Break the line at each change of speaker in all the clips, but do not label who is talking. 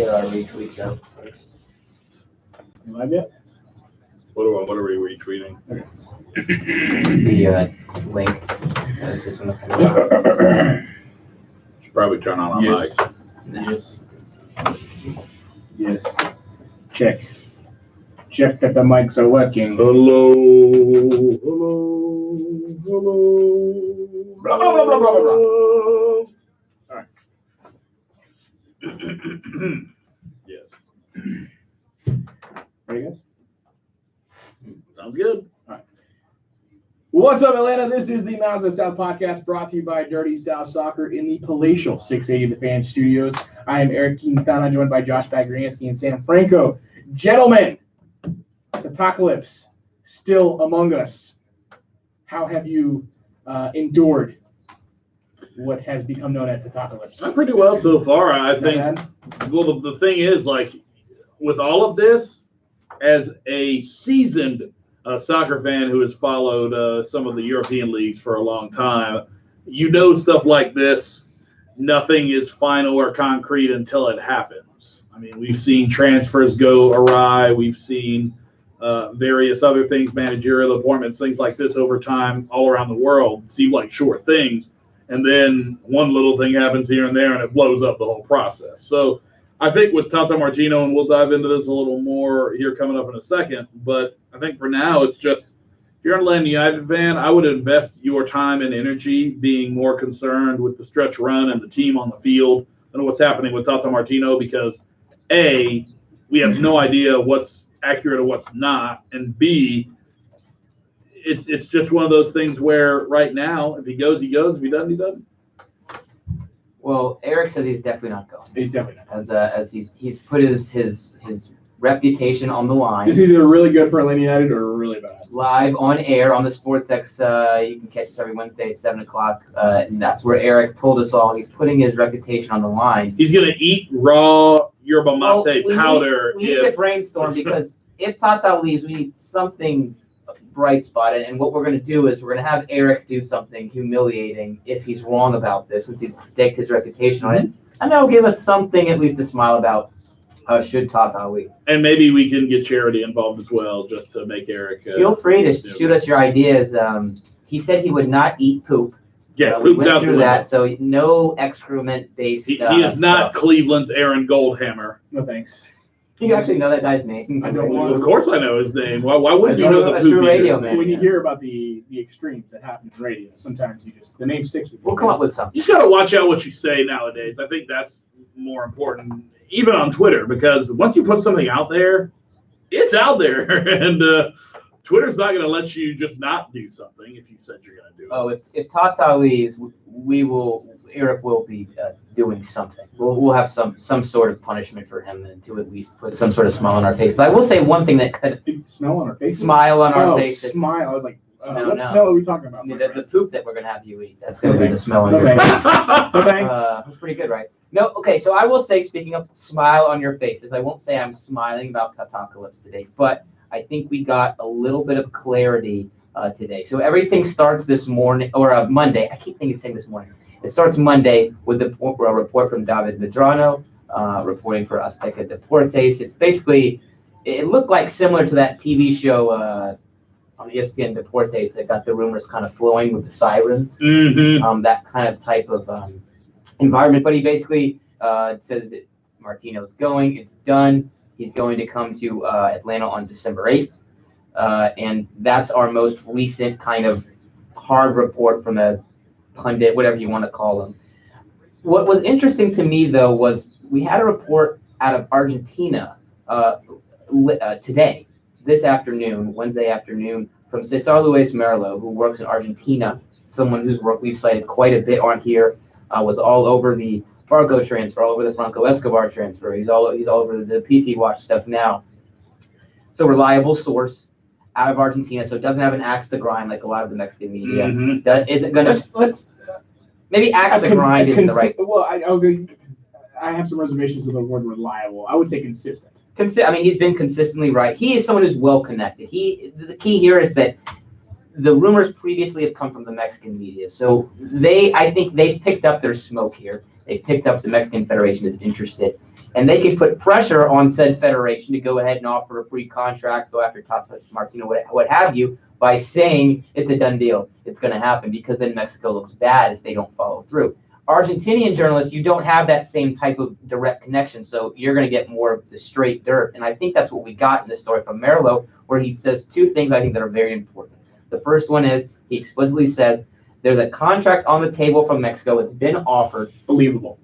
get our retweets out first.
You live yet?
What are we retweeting?
The link. It's just one of
Should probably turn on our
Yes.
mics.
Yes. Check that the mics are working.
Hello.
Blah, blah, blah, blah, blah, blah, blah.
All right. Yes.
Ready, guys?
Sounds good.
What's up, Atlanta? This is the MOTS Podcast brought to you by Dirty South Soccer in the palatial 680 The Fan Studios. I am Eric Quintana, joined by Josh Bagriansky and Sam Franco. Gentlemen, the Tacalypse still among us. How have you endured what has become known as the Tacalypse?
Not pretty well so far, I think. Well, the thing is, like, with all of this, as a seasoned soccer fan who has followed some of the European leagues for a long time, you know stuff like this, nothing is final or concrete until it happens. I mean, we've seen transfers go awry. We've seen various other things, managerial appointments, things like this over time all around the world seem like sure things. And then one little thing happens here and there, and it blows up the whole process. So I think with Tata Martino, and we'll dive into this a little more here coming up in a second, but I think for now it's just, if you're an Atlanta United fan, I would invest your time and energy being more concerned with the stretch run and the team on the field than what's happening with Tata Martino, because A, we have no idea what's accurate or what's not, and B, it's just one of those things where right now, if he goes, he goes. If he doesn't, he doesn't.
Well, Eric says he's definitely not going.
He's definitely not.
As he's put his reputation on the line.
It's either really good for Atlanta United or really bad.
Live on air on the SportsX, you can catch us every Wednesday at 7 o'clock. And that's where Eric told us all. He's putting his reputation on the line.
He's going to eat raw yerba mate powder.
We need to brainstorm, because if Tata leaves, we need something bright spotted. And what we're going to do is we're going to have Eric do something humiliating if he's wrong about this, since he's staked his reputation on it. And that'll give us something at least to smile about. Should Tata leave? And
maybe we can get charity involved as well, just to make Eric.
Feel free to shoot us your ideas. He said he would not eat poop.
Yeah,
we went
out
through that, so no excrement-based.
He is not Cleveland's Aaron Goldhammer.
No thanks.
You actually know that guy's name?
I don't want.
Of course, I know his name. Why wouldn't you know the
poop
poop
radio man?
When you hear about the extremes that happen in radio, sometimes the name sticks with you.
We'll come up with something.
You just got to watch out what you say nowadays. I think that's more important, even on Twitter, because once you put something out there, it's out there, and Twitter's not going to let you just not do something if you said you're going to do it.
Oh, if Tata leaves, Eric will be doing something. We'll have some sort of punishment for him, and to at least put some sort of smile on our faces. I will say one thing that could
smile on our faces.
Smile on our faces.
Smile. I was like,
no.
Smell are we talking about?
The poop that we're gonna have you eat. That's gonna be the smell on your face.
No thanks.
That's pretty good, right? No. Okay. So I will say, speaking of smile on your faces, I won't say I'm smiling about Tatacalypse today, but I think we got a little bit of clarity today. So everything starts this morning, or Monday. I keep saying this morning. It starts Monday with a report from David Medrano, reporting for Azteca Deportes. It's basically, it looked like similar to that TV show on ESPN Deportes that got the rumors kind of flowing with the sirens.
Mm-hmm.
That kind of type of environment. But he basically says that Martino's going. It's done. He's going to come to Atlanta on December 8th. And that's our most recent kind of hard report from a pundit, whatever you want to call him. What was interesting to me, though, was we had a report out of Argentina today, this afternoon, Wednesday afternoon, from Cesar Luis Merlo, who works in Argentina, someone whose work we've cited quite a bit on here, was all over the Barco transfer, all over the Franco Escobar transfer. He's all over the PT Watch stuff now. So reliable source out of Argentina, so it doesn't have an axe to grind like a lot of the Mexican media.
Mm-hmm.
Isn't going to let's maybe axe to grind isn't the right.
Well, I have some reservations with the word reliable. I would say consistent.
I mean, he's been consistently right. He is someone who's well connected. The key here is that the rumors previously have come from the Mexican media, so I think they've picked up their smoke here. They picked up the Mexican Federation is interested And they can put pressure on said federation to go ahead and offer a free contract, go after Tata Martino, what have you, by saying it's a done deal. It's going to happen, because then Mexico looks bad if they don't follow through. Argentinian journalists, you don't have that same type of direct connection, so you're going to get more of the straight dirt. And I think that's what we got in this story from Merlo, where he says two things I think that are very important. The first one is he explicitly says there's a contract on the table from Mexico. It's been offered.
Believable,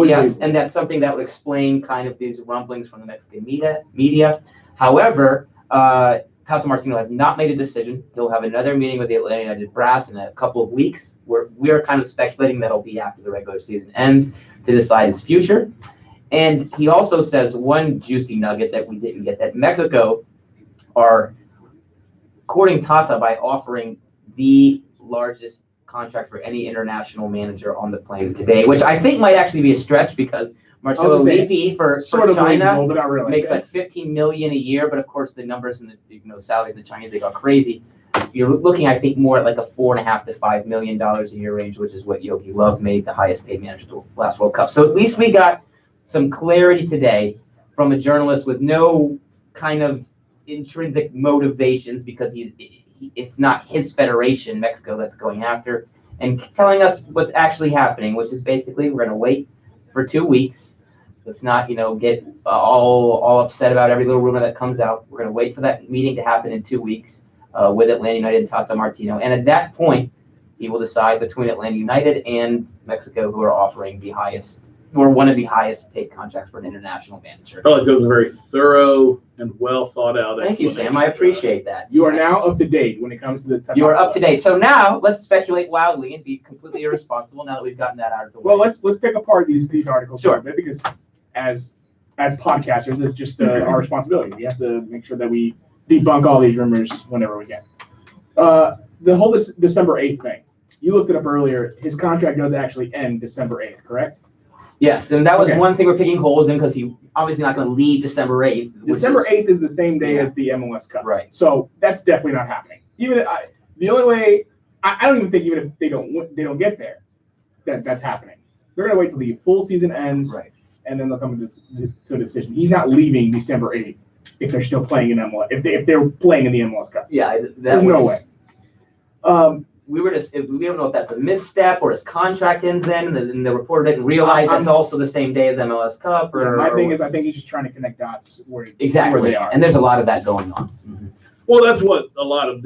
Yes, and that's something that would explain kind of these rumblings from the Mexican media. However, Tata Martino has not made a decision. He'll have another meeting with the Atlanta United brass in a couple of weeks. We are kind of speculating that it'll be after the regular season ends to decide his future. And he also says one juicy nugget that we didn't get, that Mexico are courting Tata by offering the largest contract for any international manager on the planet today, which I think might actually be a stretch, because Marcelo Lippi for China but not really. Makes like $15 million a year, but of course the numbers and the salaries in the Chinese, they go crazy. You're looking, I think, more at like a $4.5 to $5 million a year range, which is what Yogi Löw made, the highest paid manager the last World Cup. So at least we got some clarity today from a journalist with no kind of intrinsic motivations, because it's not his federation, Mexico, that's going after, and telling us what's actually happening, which is basically we're going to wait for 2 weeks. Let's not, get all upset about every little rumor that comes out. We're going to wait for that meeting to happen in 2 weeks with Atlanta United and Tata Martino. And at that point, he will decide between Atlanta United and Mexico, who are offering the highest, or one of the highest paid contracts for an international manager.
I felt like it was a very thorough and well thought out.
Thank you, Sam. I appreciate that.
You are now up to date when it comes to the Tata.
You are up to date. So now let's speculate wildly and be completely irresponsible now that we've gotten that out of the way.
Well, let's pick apart these articles.
Sure.
Because as podcasters, it's just our responsibility. We have to make sure that we debunk all these rumors whenever we can. The whole December 8th thing, you looked it up earlier. His contract does actually end December 8th, correct?
Yes, and that was one thing we're picking holes in, because he obviously not going to leave December 8th.
December 8th is the same day as the MLS Cup.
Right.
So that's definitely not happening. The only way, I don't even think even if they don't get there, that's happening. They're going to wait till the full season ends.
Right.
And then they'll come to a decision. He's not leaving December 8th if they're still playing in MLS. If they're playing in the MLS Cup, there's no way.
We don't know if that's a misstep or his contract ends then, and then the reporter didn't realize it's also the same day as MLS Cup.
My thing is, I think he's just trying to connect dots where they are.
And there's a lot of that going on. Mm-hmm.
Well, that's what a lot of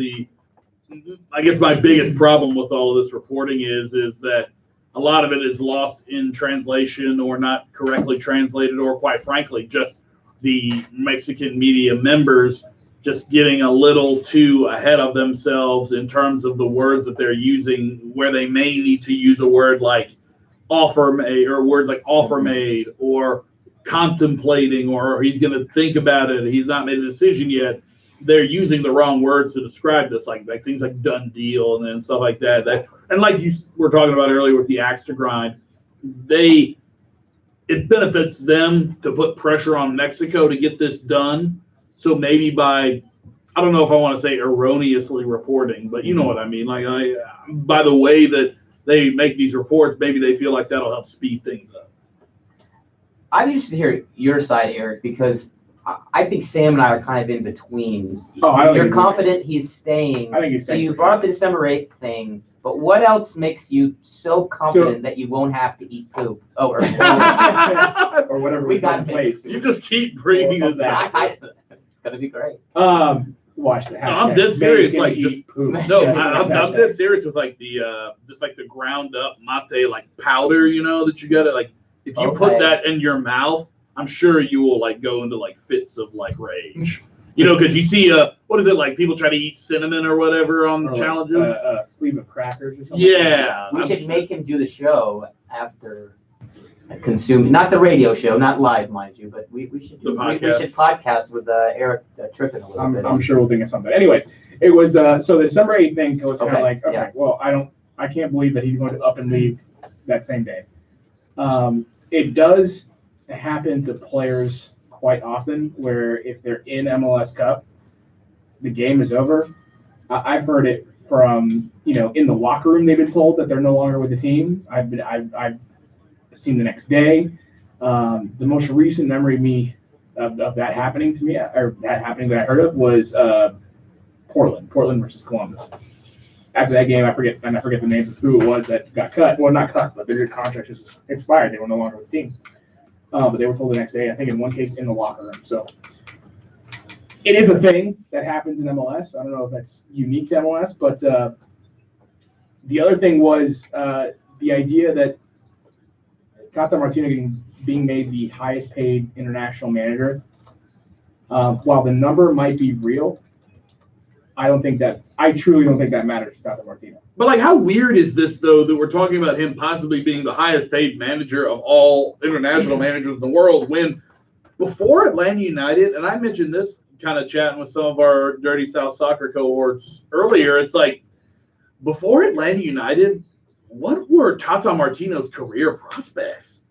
I guess my biggest problem with all of this reporting is that a lot of it is lost in translation, or not correctly translated, or quite frankly, just the Mexican media members just getting a little too ahead of themselves in terms of the words that they're using, where they may need to use a word like offer made, or words like offer made, or contemplating, or he's going to think about it, he's not made a decision yet. They're using the wrong words to describe this, like things like done deal and then stuff like that. And like you were talking about earlier with the axe to grind, it benefits them to put pressure on Mexico to get this done. So maybe by, I don't know if I want to say erroneously reporting, but you know what I mean. Like by the way that they make these reports, maybe they feel like that'll help speed things up.
I'd be interested to hear your side, Eric, because I think Sam and I are kind of in between. You're confident he's staying.
I think he's staying.
So you brought up the December 8th thing, but what else makes you so confident that you won't have to eat poop? Oh, or
whatever we got in place.
You just keep bringing this back.
It's gonna be great.
Watch the hashtag. No,
I'm dead serious. Like just
poop.
No, I'm dead serious with like the just like the ground up mate like powder, that you got to like. If you put that in your mouth, I'm sure you will like go into like fits of like rage, because you see what is it like people try to eat cinnamon or whatever on the challenges,
sleeve of crackers or something.
Yeah,
we should make him do the show after consuming, not the radio show, not live, mind you, but we should podcast with Eric Trippin a little bit.
I'm sure we'll think of something. Anyways, it was so the December 8th thing was kind of like well, I can't believe that he's going to up and leave that same day. It does happen to players quite often where if they're in MLS Cup, the game is over. I've heard it from, in the locker room, they've been told that they're no longer with the team. I've seen the next day. The most recent memory of that happening to me, or that happening that I heard of, was Portland versus Columbus. After that game, I forget the name of who it was that got cut. Well, not cut, but their contract just expired. They were no longer with the team. But they were told the next day, I think in one case in the locker room. So it is a thing that happens in MLS. I don't know if that's unique to MLS, but the other thing was the idea that Tata Martino being made the highest paid international manager. While the number might be real, I truly don't think that matters to Tata Martino.
But like, how weird is this though that we're talking about him possibly being the highest paid manager of all international managers in the world when before Atlanta United, and I mentioned this kind of chatting with some of our Dirty South Soccer cohorts earlier, it's like before Atlanta United, what were Tata Martino's career prospects?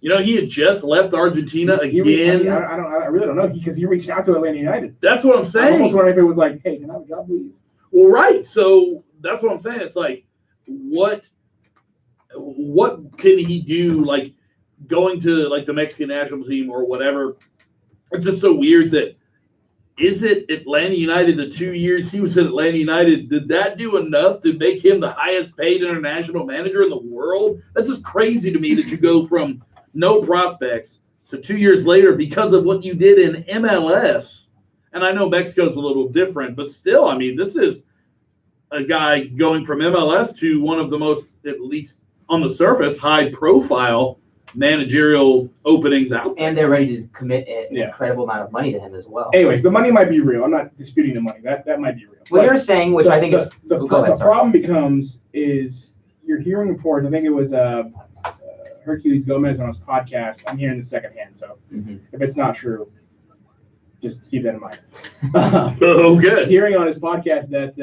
You know, he had just left Argentina again.
I really don't know because he reached out to Atlanta United.
That's what I'm saying.
I almost wonder if it was like, hey, can I have a job, please?
Well, right. So that's what I'm saying. It's like, what can he do? Like going to like the Mexican national team or whatever. It's just so weird that is it Atlanta United the 2 years he was at Atlanta United? Did that do enough to make him the highest paid international manager in the world? That's just crazy to me that you go from no prospects to 2 years later because of what you did in MLS. And I know Mexico's a little different, but still, I mean, this is a guy going from MLS to one of the most, at least on the surface, high-profile managerial openings out there.
And they're ready to commit an incredible amount of money to him as well.
Anyways, the money might be real. I'm not disputing the money. That might be real.
What you're saying, which I think is
the problem becomes is you're hearing reports. I think it was Hercules Gomez on his podcast. I'm hearing this secondhand, so if it's not true, just keep that in mind.
Oh, good.
Hearing on his podcast that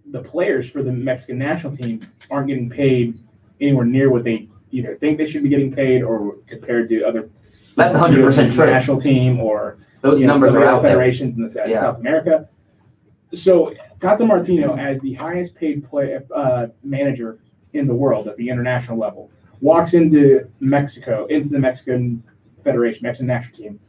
the players for the Mexican national team aren't getting paid anywhere near what they either think they should be getting paid or compared to other.
That's 100% true.
National team or
those numbers are out
federations in South America. So Tata Martino, as the highest paid manager in the world at the international level, walks into the Mexican Federation, Mexican national team.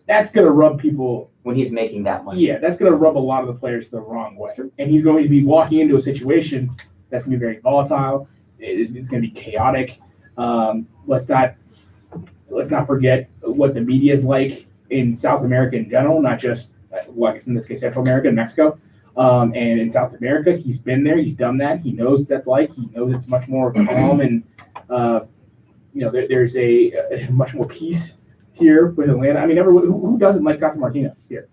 That's going to rub people.
When he's making that money.
Yeah, that's going to rub a lot of the players the wrong way. And he's going to be walking into a situation that's going to be very volatile. It's going to be chaotic. Let's not forget what the media is like in South America in general, not just, well, I guess in this case, Central America and Mexico. And in South America, he's been there. He's done that. He knows what that's like. He knows it's much more calm and, there's a much more peace here with Atlanta. I mean, who doesn't like Tata Martino here?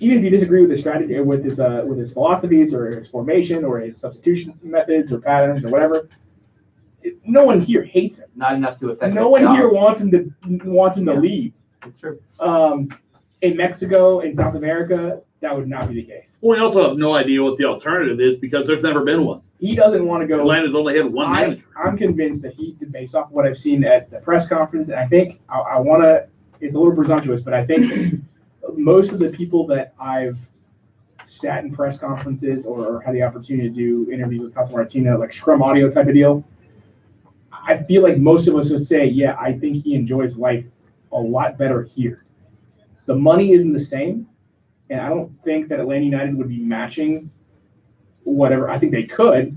Even if you disagree with his strategy, with his philosophies or his formation or his substitution methods or patterns or whatever, no one here hates him.
Not enough to affect.
No one here wants him to leave.
It's true.
In Mexico, in South America, that would not be the case.
Well, we also have no idea what the alternative is because there's never been one.
He doesn't want to go.
Atlanta's only had one manager.
I'm convinced that based off what I've seen at the press conference, and I think I want to, it's a little presumptuous, but I think most of the people that I've sat in press conferences or had the opportunity to do interviews with Tata Martino, like Scrum Audio type of deal, I feel like most of us would say, yeah, I think he enjoys life a lot better here. The money isn't the same, and I don't think that Atlanta United would be matching whatever. I think they could,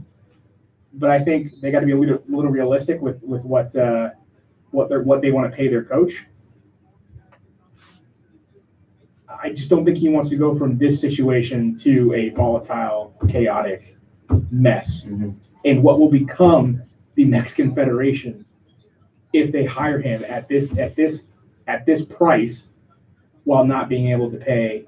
but I think they got to be a little realistic with what they want to pay their coach. I just don't think he wants to go from this situation to a volatile, chaotic mess in what will become the Mexican Federation if they hire him at this price while not being able to pay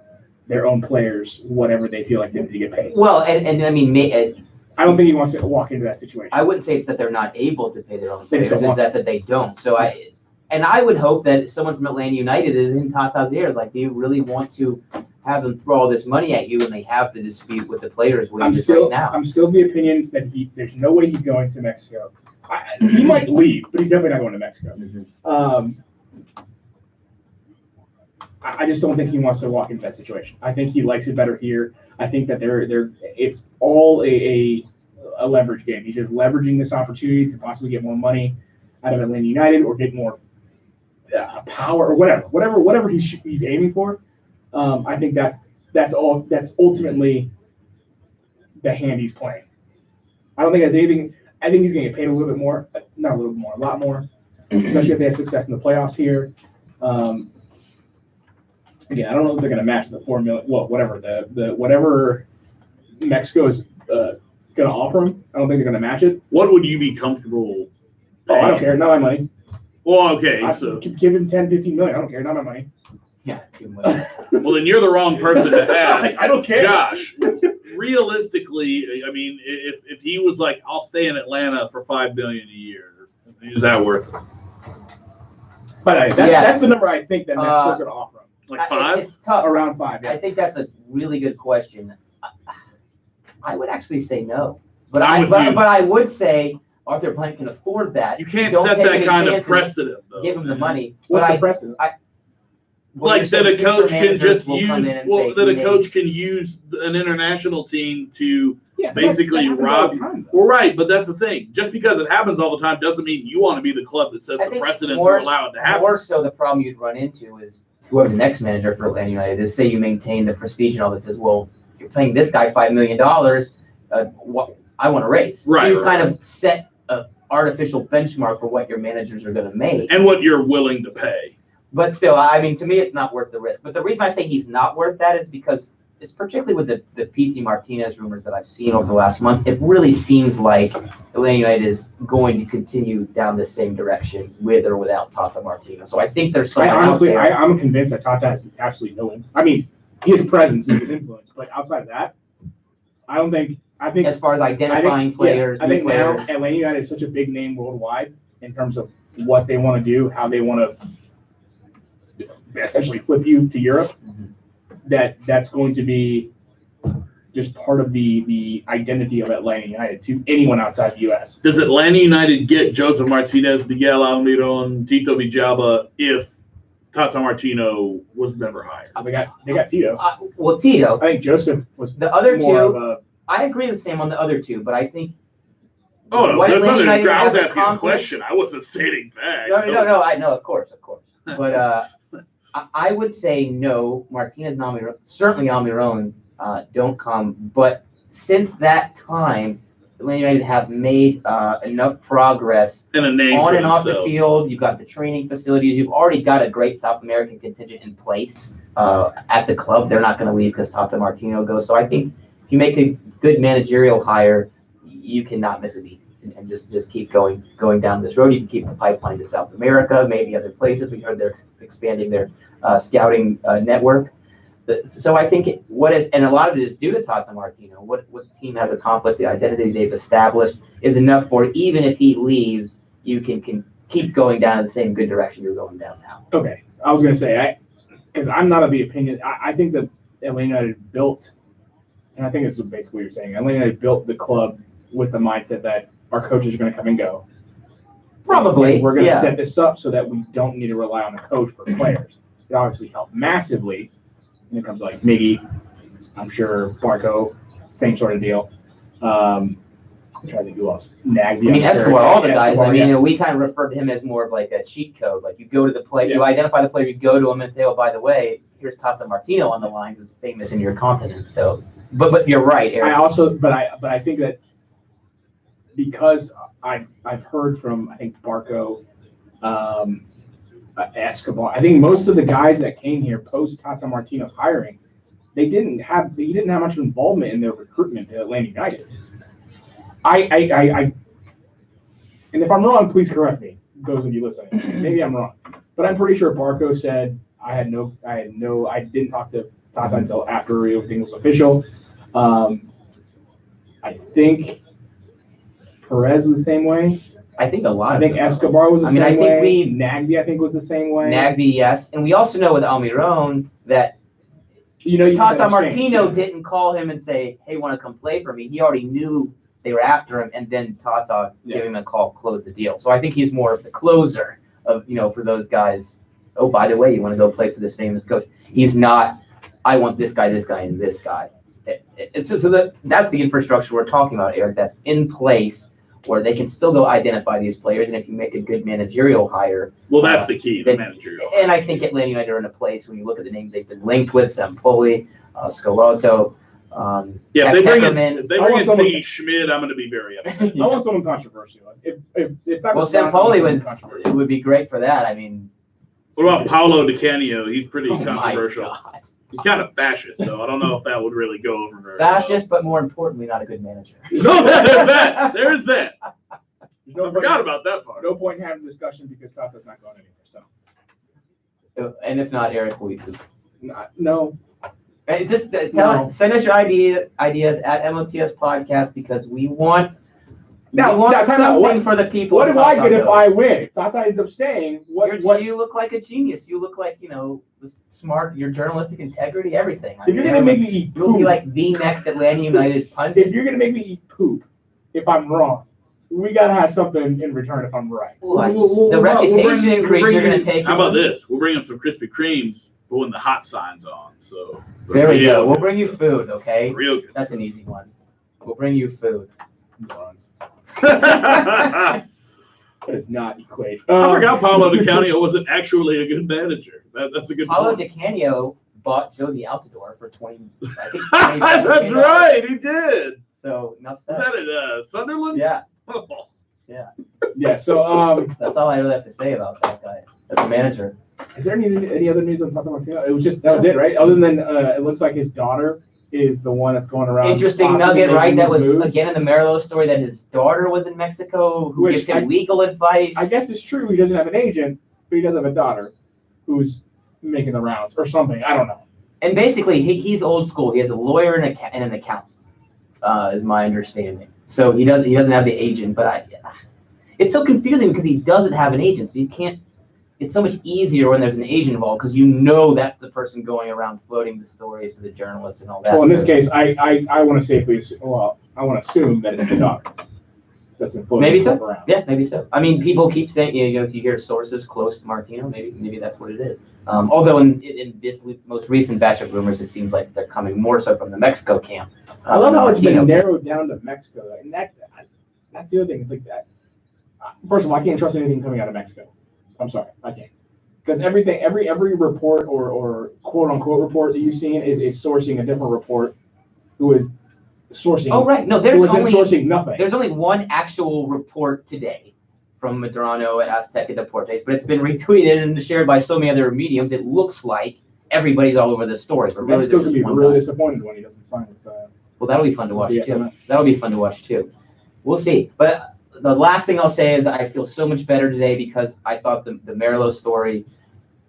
their own players whatever they feel like they need to get paid.
Well, and I mean,
I don't think he wants to walk into that situation.
I wouldn't say it's that they're not able to pay their own players. It's that they don't. So I would hope that someone from Atlanta United is in Tata's ears. Like, do you really want to have them throw all this money at you when they have the dispute with the players' wages right now?
I'm still of the opinion that there's no way he's going to Mexico. He might leave, but he's definitely not going to Mexico. I just don't think he wants to walk into that situation. I think he likes it better here. I think that it's all a a leverage game. He's just leveraging this opportunity to possibly get more money out of Atlanta United or get more power or whatever he's aiming for. I think that's ultimately the hand he's playing. I don't think that's anything. I think he's going to get paid a little bit more, not a little bit more, a lot more, especially if they have success in the playoffs here. Again, I don't know if they're going to match the $4 million. Well, whatever Mexico is going to offer him. I don't think they're going to match it.
What would you be comfortable paying?
Oh, I don't care. Not my money.
Well, okay,
so give him 10, 15 million. I don't care. Not my money.
Yeah. Give him money.
Well, then you're the wrong person to ask.
I don't care.
Josh, realistically, I mean, if he was like, I'll stay in Atlanta for $5 million a year, is that worth it?
But that's the number I think that Mexico's going to offer him.
Like 5?
It's tough.
Around 5. Yeah.
I think that's a really good question. I would actually say no, but I would say Arthur Blank can afford that.
You can't set that kind of precedent, though.
Give him the money.
What's the precedent?
Like that a coach can just use a coach can use an international team to basically rob. Well, right, but that's the thing. Just because it happens all the time doesn't mean you want to be the club that sets the precedent to allow it to happen.
More so, the problem you'd run into is whoever the next manager for Atlanta United is. Say you maintain the prestige and all that. Says, well, you're paying this guy $5 million. I want to raise.
Right.
So you kind of set an artificial benchmark for what your managers are going to make
and what you're willing to pay.
But still, I mean, to me, it's not worth the risk. But the reason I say he's not worth that is because, it's particularly with the P.T. Martinez rumors that I've seen over the last month, it really seems like Atlanta United is going to continue down the same direction with or without Tata Martino. So I think there's something
honestly,
out there.
I'm convinced that Tata has absolutely no influence. I mean, his presence is an influence, but outside of that, I think
as far as identifying players,
I think
players.
Now Atlanta United is such a big name worldwide in terms of what they want to do, how they want to essentially flip you to Europe, that's going to be just part of the identity of Atlanta United to anyone outside the U.S.
Does Atlanta United get Joseph Martinez, Miguel Almiron, Tito Villalba if Tata Martino was never hired?
They got Tito.
Well, Tito.
I think Joseph was
the other
more
two. I agree the same on the other two, but I think.
Oh no,
I
was asking a question. I wasn't stating facts.
No. I know, of course. But I would say no. Martinez and Almiron, certainly Almiron, don't come. But since that time, Atlanta United have made enough progress
and a name
on and off the field. You've got the training facilities. You've already got a great South American contingent in place at the club. They're not going to leave because Tata Martino goes. So I think if you make a good managerial hire, you cannot miss a beat and just keep going down this road. You can keep the pipeline to South America, maybe other places. We heard they're expanding their scouting network. So I think and a lot of it is due to Tata Martino. What the team has accomplished, the identity they've established is enough for even if he leaves, you can keep going down in the same good direction you're going down now.
Okay, I was going to say, because I'm not of the opinion, I think that Atlanta United built, and I think this is basically what you're saying, Atlanta United built the club with the mindset that our coaches are going to come and go.
Probably.
And we're going to set this up so that we don't need to rely on the coach for players. It obviously helped massively when it comes to like Miggy, I'm sure Barco, same sort of deal. I'm trying to think who else. Nagby.
I mean, Escobar, all the guys. I mean, we kind of refer to him as more of like a cheat code. Like you go to the player, you identify the player, you go to him and say, oh, by the way, here's Tata Martino on the line, who's famous in your continent. So, but you're right, Eric.
I think that because I've heard from I think Barco, Escobar. I think most of the guys that came here post Tata Martino's hiring, he didn't have much involvement in their recruitment at Atlanta United. And if I'm wrong, please correct me, those of you listening. Maybe I'm wrong, but I'm pretty sure Barco said I didn't talk to Tata until after everything was official. I think Perez was the same way.
I think a lot.
I think Escobar was the same way. Nagby, I think, was the same way.
Nagby, yes. And we also know with Almiron that Tata Martino didn't call him and say, hey, want to come play for me? He already knew they were after him, and then Tata gave him a call, close the deal. So I think he's more of the closer of, for those guys. Oh, by the way, you want to go play for this famous coach? He's not, I want this guy, and this guy. That's the infrastructure we're talking about, Eric. That's in place where they can still go identify these players, and if you make a good managerial hire.
Well, that's the key, the managerial.
And I think Atlanta United are in a place when you look at the names they've been linked with: Sampoli, Scalotto.
If they bring in C. Schmidt, I'm going to be very upset.
I want someone controversial. If
Sampoli it would be great for that. I mean,
what about Paolo Di Canio? He's pretty controversial.
My God.
He's kind of fascist, so I don't know if that would really go over very
fascist, but more importantly, not a good manager.
No, there's that. I forgot about that part.
No point in having a discussion because Tata's not going anywhere. So.
And if not, Eric, will you?
No.
Just send us your ideas at MOTS Podcast because we want something for the people.
What do I get if I win? If Tata ends up staying, what?
You look like a genius. You look like, smart, your journalistic integrity, everything.
If you're going to make me eat poop.
You'll be like the next Atlanta United pundit.
If you're going to make me eat poop, if I'm wrong, we got to have something in return if I'm right.
The reputation increase you're going to take.
How about this? We'll bring them some Krispy Kremes when the hot sign's on. So
there we go. We'll bring you food, okay?
Real good.
That's an easy one. We'll bring you food.
That does not equate.
I forgot Paolo Di Canio wasn't actually a good manager. That's a good
Paolo
point.
Di Canio bought Josie Altidore for 20. I think
That's right, he did.
So enough said.
Was that at Sunderland?
Yeah.
Yeah. Yeah. So
that's all I really have to say about that guy as a manager.
Is there any other news on Tata Martino? It was just that was it, right? Other than it looks like his daughter is the one that's going around.
Interesting nugget, right? That was again in the Merlo story that his daughter was in Mexico, who gives him legal advice.
I guess it's true. He doesn't have an agent, but he does have a daughter who's making the rounds or something. I don't know.
And basically, he's old school. He has a lawyer and an accountant, is my understanding. So he doesn't have the agent, but it's so confusing because he doesn't have an agent. So you can't. It's so much easier when there's an agent involved because that's the person going around floating the stories to the journalists and all that.
Well, in this case, I want to safely I want to assume that it's a daughter that's floating
maybe so.
around.
Yeah, maybe so. I mean, people keep saying, if you hear sources close to Martino, maybe that's what it is. Although in this most recent batch of rumors, it seems like they're coming more so from the Mexico camp.
I love how it's been narrowed down to Mexico, and that's the other thing. It's like that. First of all, I can't trust anything coming out of Mexico. I'm sorry, I can't. Because every report or quote unquote report that you've seen is sourcing a different report who is sourcing.
Oh, right. No, there's only
sourcing nothing.
There's only one actual report today from Medrano at Azteca Deportes, but it's been retweeted and shared by so many other mediums. It looks like everybody's all over this story. But really,
Mexico's going to be really disappointed when he doesn't sign with.
Well, that'll be fun to watch too. That'll be fun to watch too. We'll see. But the last thing I'll say is I feel so much better today because I thought the Merlo story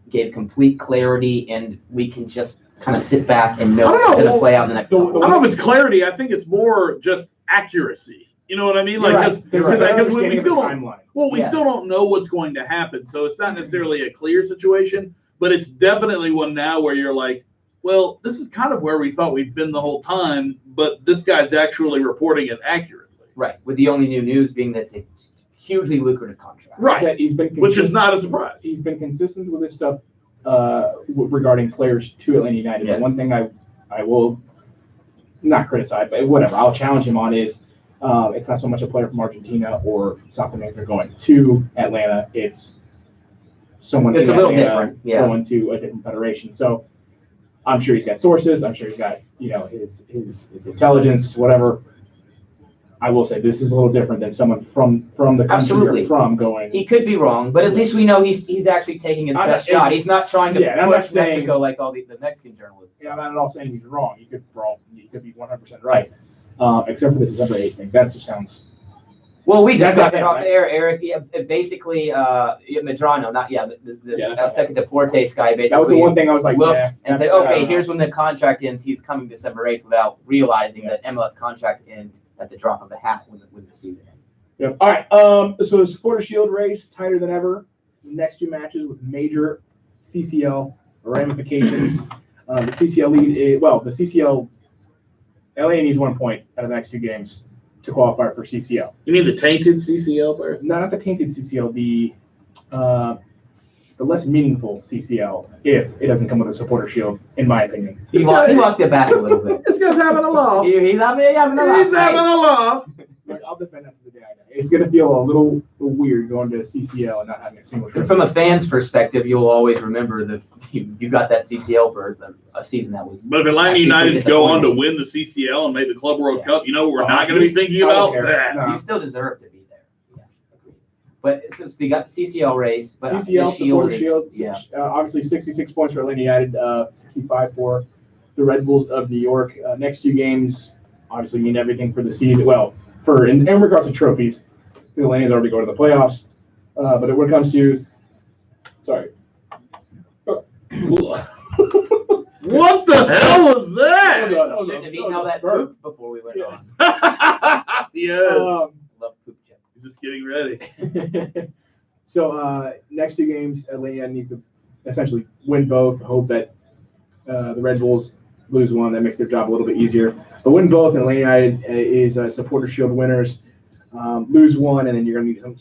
gave complete clarity, and we can just kind of sit back and know what's going to play out in the next couple.
I don't know if it's clarity. I think it's more just accuracy. You know what I mean? Like, because we still don't know what's going to happen. So it's not necessarily a clear situation, but it's definitely one now where you're like, well, this is kind of where we thought we've been the whole time, but this guy's actually reporting it accurately.
Right, with the only new news being that it's a hugely lucrative contract.
Right, which is not a surprise.
He's been consistent with his stuff regarding players to Atlanta United.
Yeah.
But one thing I will not criticize, but whatever, I'll challenge him on is it's not so much a player from Argentina or South America going to Atlanta. It's someone
it's a little different,
going to a different federation. So I'm sure he's got sources. I'm sure he's got his intelligence, whatever. I will say this is a little different than someone from the country you're from going.
He could be wrong, but at least we know he's actually taking his best shot. He's not trying to push Mexico like all the Mexican journalists.
Yeah, I'm not at all saying he's wrong. He could be 100% right, except for the December 8th thing. That just sounds.
Well, we discussed it off air, Eric. Yeah, basically, Medrano, the Azteca Deportes guy. Basically,
that was the one thing I was like,
and said, okay, here's when the contract ends. He's coming December 8th without realizing that MLS contracts end at the drop of a hat when the season ends.
Yep. All right. So the Supporter Shield race tighter than ever. Next two matches with major CCL ramifications. The CCL lead. The CCL. LA needs 1 point out of the next two games to qualify for CCL.
You mean the tainted CCL player?
Not the tainted CCL. The the less meaningful CCL if it doesn't come with a supporter shield, in my opinion.
He walked it back a little bit.
This guy's having a laugh.
He's having a laugh.
He's having a laugh.
Look, I'll defend that to the day I die. It's going to feel a little weird going to CCL and not having a single
And
shirt.
from a fan's perspective, you'll always remember that you got that CCL for a season that was.
But if Atlanta
actually
United
pretty
go on to
disappointing.
win the CCL and make the Club World Cup, you know what we're
Oh,
not going to be thinking
I don't
about?
care.
That.
No.
You still deserve to be there. Yeah. But since they got the CCL race, but
CCL,
the
supporter
is-
shield,
yeah.
obviously 66 points for Atlanta United, 65 for the Red Bulls of New York. Next two games obviously mean everything for the season. Well, in regards to trophies, the Atlanta's already going to the playoffs. But when it comes to, sorry.
What the hell was that?
Shouldn't have eaten all that poop before we went on.
Yes.
Love poop chips.
Just getting ready.
So next two games, Atlanta needs to essentially win both. Hope that the Red Bulls lose one. That makes their job a little bit easier. But win both, and Atlanta United is supporter shield winners. Lose one, and then you're going to need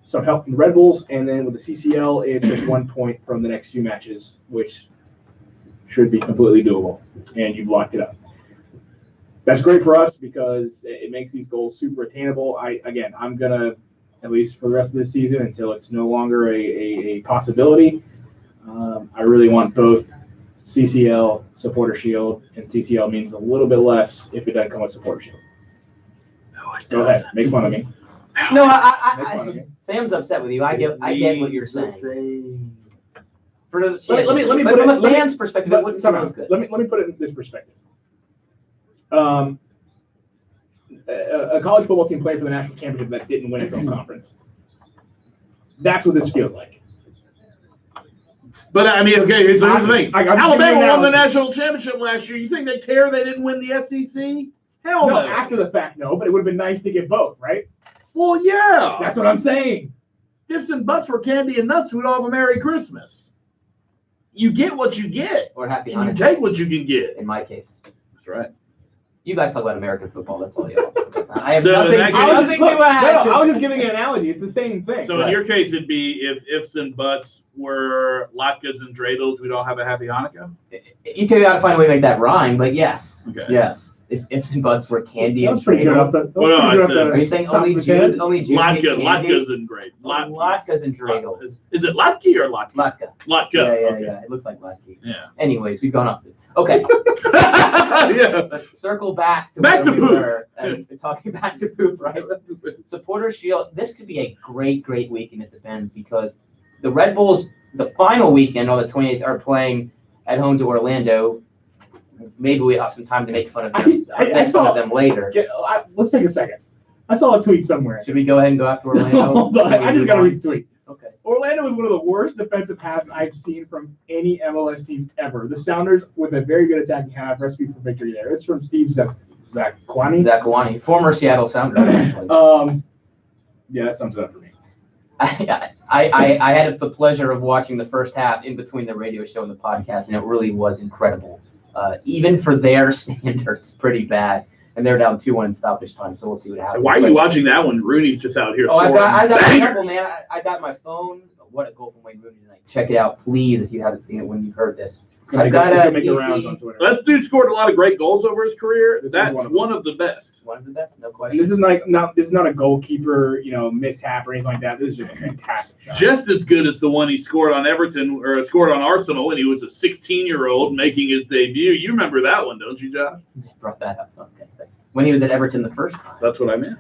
some help from the Red Bulls. And then with the CCL, it's just 1 point from the next two matches, which should be completely doable. And you've locked it up. That's great for us because it makes these goals super attainable. I'm going to, at least for the rest of this season, until it's no longer a possibility, I really want both CCL, supporter shield, and CCL means a little bit less if it doesn't come with supporter shield.
No, it
Go ahead, make fun of me.
No,
Make fun of me.
Sam's upset with you. I get what you're saying. For the,
Let me
but
put
from
it-
a
let me-
fan's perspective, it wouldn't sound as good.
Let me put it in this perspective. A college football team played for the national championship that didn't win its own conference. That's what this feels like.
But I mean, okay, here's the thing.
I'm just
Alabama
giving you an
won the
analogy.
national championship last year. You think they care they didn't win the SEC? Hell
No,
no.
after the fact, no, but it would have been nice to get both, right?
Well, yeah.
That's what I'm saying.
Ifs and buts were candy and nuts, we'd all have a Merry Christmas. You get what you get,
Or happy
and you
Hanukkah,
take what you can get.
in my case.
That's right.
You guys talk about American football. That's all you. I have
So
nothing.
in that case-
nothing to add.
I was just giving an analogy. It's the same thing.
So in your case, it'd be if ifs and buts were latkes and dreidels, we'd all have a Happy Hanukkah?
You could gotta find a way to make that rhyme, but yes,
Okay.
yes. If ifs and buts were candy
That
and
was pretty good.
dreidels.
Well, no, I said-
Are you saying
Top
only
of his head?
Jews? Only Jews get candy?
Latkes and great.
Latkes and dreidels.
Is it latke or latke?
Latka.
Latke.
Yeah,
okay.
yeah. It looks like latke.
Yeah.
Anyways, we've gone off. Okay,
Yeah.
let's circle back to
Back
where
to
we
poop.
were, talking back to poop, right? Supporter Shield. This could be a great weekend at the Benz because the Red Bulls, the final weekend on the 28th, are playing at home to Orlando. Maybe we have some time to make fun of them. Make fun of them later.
Let's take a second. I saw a tweet somewhere.
Should we go ahead and go after Orlando?
Hold on, I just got to read the tweet.
Okay.
Orlando was one of the worst defensive halves I've seen from any MLS team ever. The Sounders, with a very good attacking half, recipe for victory there. It's from Steve Zakwani.
Zakuani, former Seattle Sounder, actually.
Yeah, that sums it up for me.
I had the pleasure of watching the first half in between the radio show and the podcast, and it really was incredible. Even for their standards, pretty bad. And they're down 2-1 in stoppage time, so we'll see what happens.
Why are you watching that one? Rooney's just out here.
Oh, I got
bangers.
trouble, man. I got my phone. What a goal from Wayne Rooney tonight. Check it out, please, if you haven't seen it when you've heard this.
It's gonna
I got
make the
DC.
rounds on Twitter.
That dude scored a lot of great goals over his career.
This is
That's
one of them.
one of the best.
One of the best, no
And
question.
this is not a goalkeeper, mishap or anything like that. This is just a fantastic shot.
Just as good as the one he scored on Everton or scored on Arsenal when he was a 16-year-old making his debut. You remember that one, don't you, Josh?
Brought that up. Okay. When he was at Everton the first time.
That's what I meant.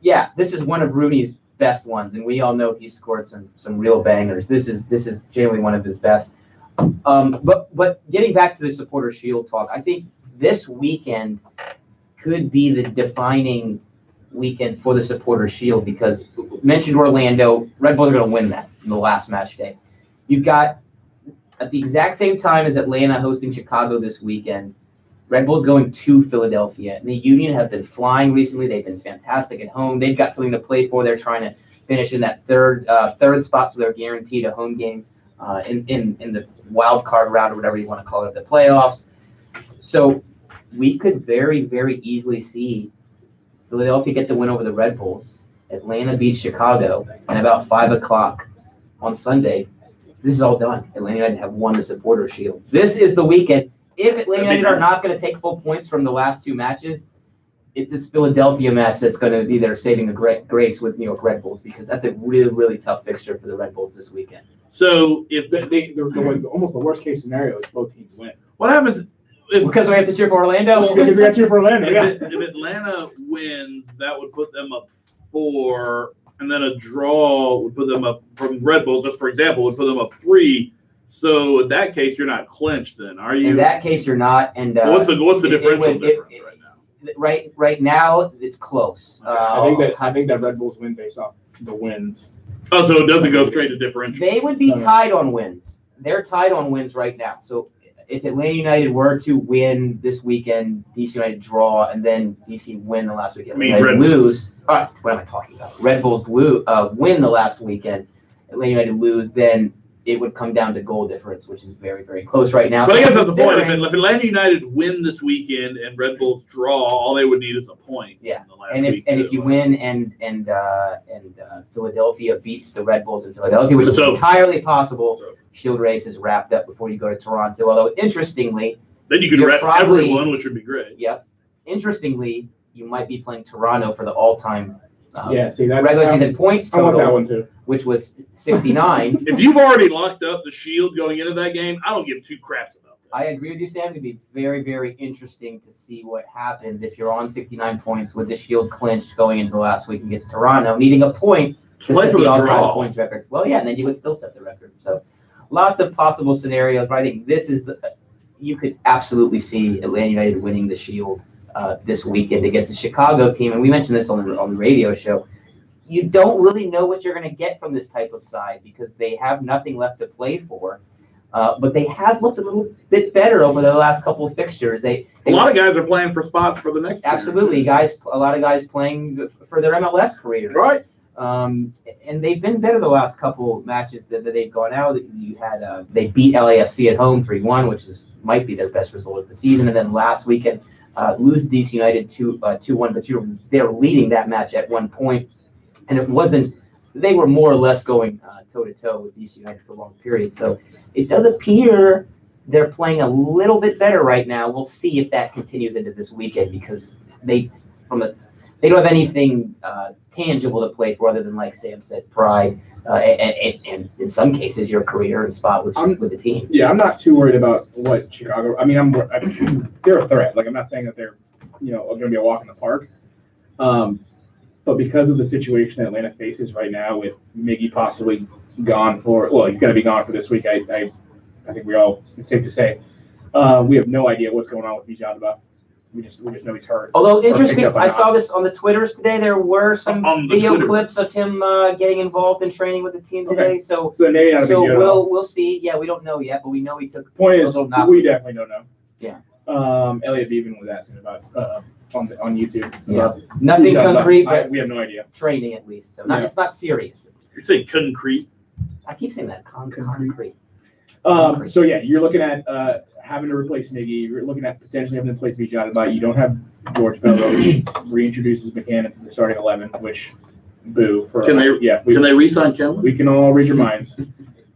Yeah, this is one of Rooney's best ones, and we all know he's scored some real bangers. This is generally one of his best. But getting back to the Supporter Shield talk, I think this weekend could be the defining weekend for the Supporter Shield because mentioned Orlando, Red Bulls are going to win that in the last match day. You've got at the exact same time as Atlanta hosting Chicago this weekend. Red Bull's going to Philadelphia. And the Union have been flying recently. They've been fantastic at home. They've got something to play for. They're trying to finish in that third spot, so they're guaranteed a home game in the wild card round or whatever you want to call it, the playoffs. So we could very, very easily see Philadelphia get the win over the Red Bulls, Atlanta beat Chicago, and about 5 o'clock on Sunday, this is all done. Atlanta United have won the Supporter Shield. This is the weekend. If Atlanta United are not going to take full points from the last two matches, it's this Philadelphia match that's going to be their saving the grace with New York Red Bulls, because that's a really, really tough fixture for the Red Bulls this weekend.
So if
almost the worst case scenario is both teams win.
what happens
Because we have to cheer for Orlando?
Because we got to cheer for Orlando, yeah.
if Atlanta wins, that would put them up 4, and then a draw would put them up from Red Bulls, just for example, would put them up 3. So in that case, you're not clinched then, are you?
In that case, you're not. And
what's the differential difference right now?
Right now, it's close.
I think that Red Bulls win based off the wins.
Oh, so it doesn't go straight to differential.
They would be tied on wins. They're tied on wins right now. So if Atlanta United were to win this weekend, DC United draw, and then DC win the last weekend, lose. All right, what am I talking about? Red Bulls win the last weekend, Atlanta United lose, then it would come down to goal difference, which is very, very close right now.
But I guess that's the point. If Atlanta United win this weekend and Red Bulls draw, all they would need is a point.
Yeah, if you win and Philadelphia beats the Red Bulls in Philadelphia, which is entirely possible, Shield race is wrapped up before you go to Toronto. Although interestingly,
then you could rest everyone, which would be great.
Yep. Interestingly, you might be playing Toronto for the all-time
regular
season points total.
I want that one too.
Which was 69.
If you've already locked up the Shield going into that game, I don't give 2 craps about that.
I agree with you, Sam. It'd be very, very interesting to see what happens if you're on 69 points with the Shield clinched going into the last week against Toronto, needing a point to
play
set
for
the
the
all-time
draw
points record. Well, yeah, and then you would still set the record. So lots of possible scenarios, but I think this is you could absolutely see Atlanta United winning the Shield this weekend against the Chicago team. And we mentioned this on the radio show. You don't really know what you're going to get from this type of side because they have nothing left to play for. But they have looked a little bit better over the last couple of fixtures. A
lot of guys are playing for spots for the next year.
Absolutely, a lot of guys playing for their MLS careers.
Right.
And they've been better the last couple matches that they've gone out. You had they beat LAFC at home 3-1, which might be their best result of the season. And then last weekend, lose DC United 2-1, but they're leading that match at 1 point. And it wasn't, they were more or less going toe-to-toe with DC United for a long period. So it does appear they're playing a little bit better right now. We'll see if that continues into this weekend because they don't have anything tangible to play for other than, like Sam said, pride and in some cases your career and spot with the team.
Yeah, I'm not too worried about what Chicago. I mean, they're a threat. Like I'm not saying that they're going to be a walk in the park. But because of the situation that Atlanta faces right now with Miggy possibly gone he's going to be gone for this week. I think it's safe to say, we have no idea what's going on with Vijadaba. We just know he's hurt.
Although interesting, I saw this on the Twitters today. There were some video clips of him getting involved in training with the team today. Okay. So we'll see. Yeah, we don't know yet, but we know he took.
Point is, we definitely don't know.
Yeah.
Elliot Beaven was asking about on YouTube.
Yeah. Nothing concrete, but
we have no idea.
Training at least, so it's not serious.
You're saying concrete?
I keep saying that concrete.
So yeah, you're looking at having to replace Miggy. You're looking at potentially having to replace Vijadaba. You don't have George Bello, which reintroduces McCann into the starting 11, which boo.
Can they re-sign Kenwin?
We can all read your minds.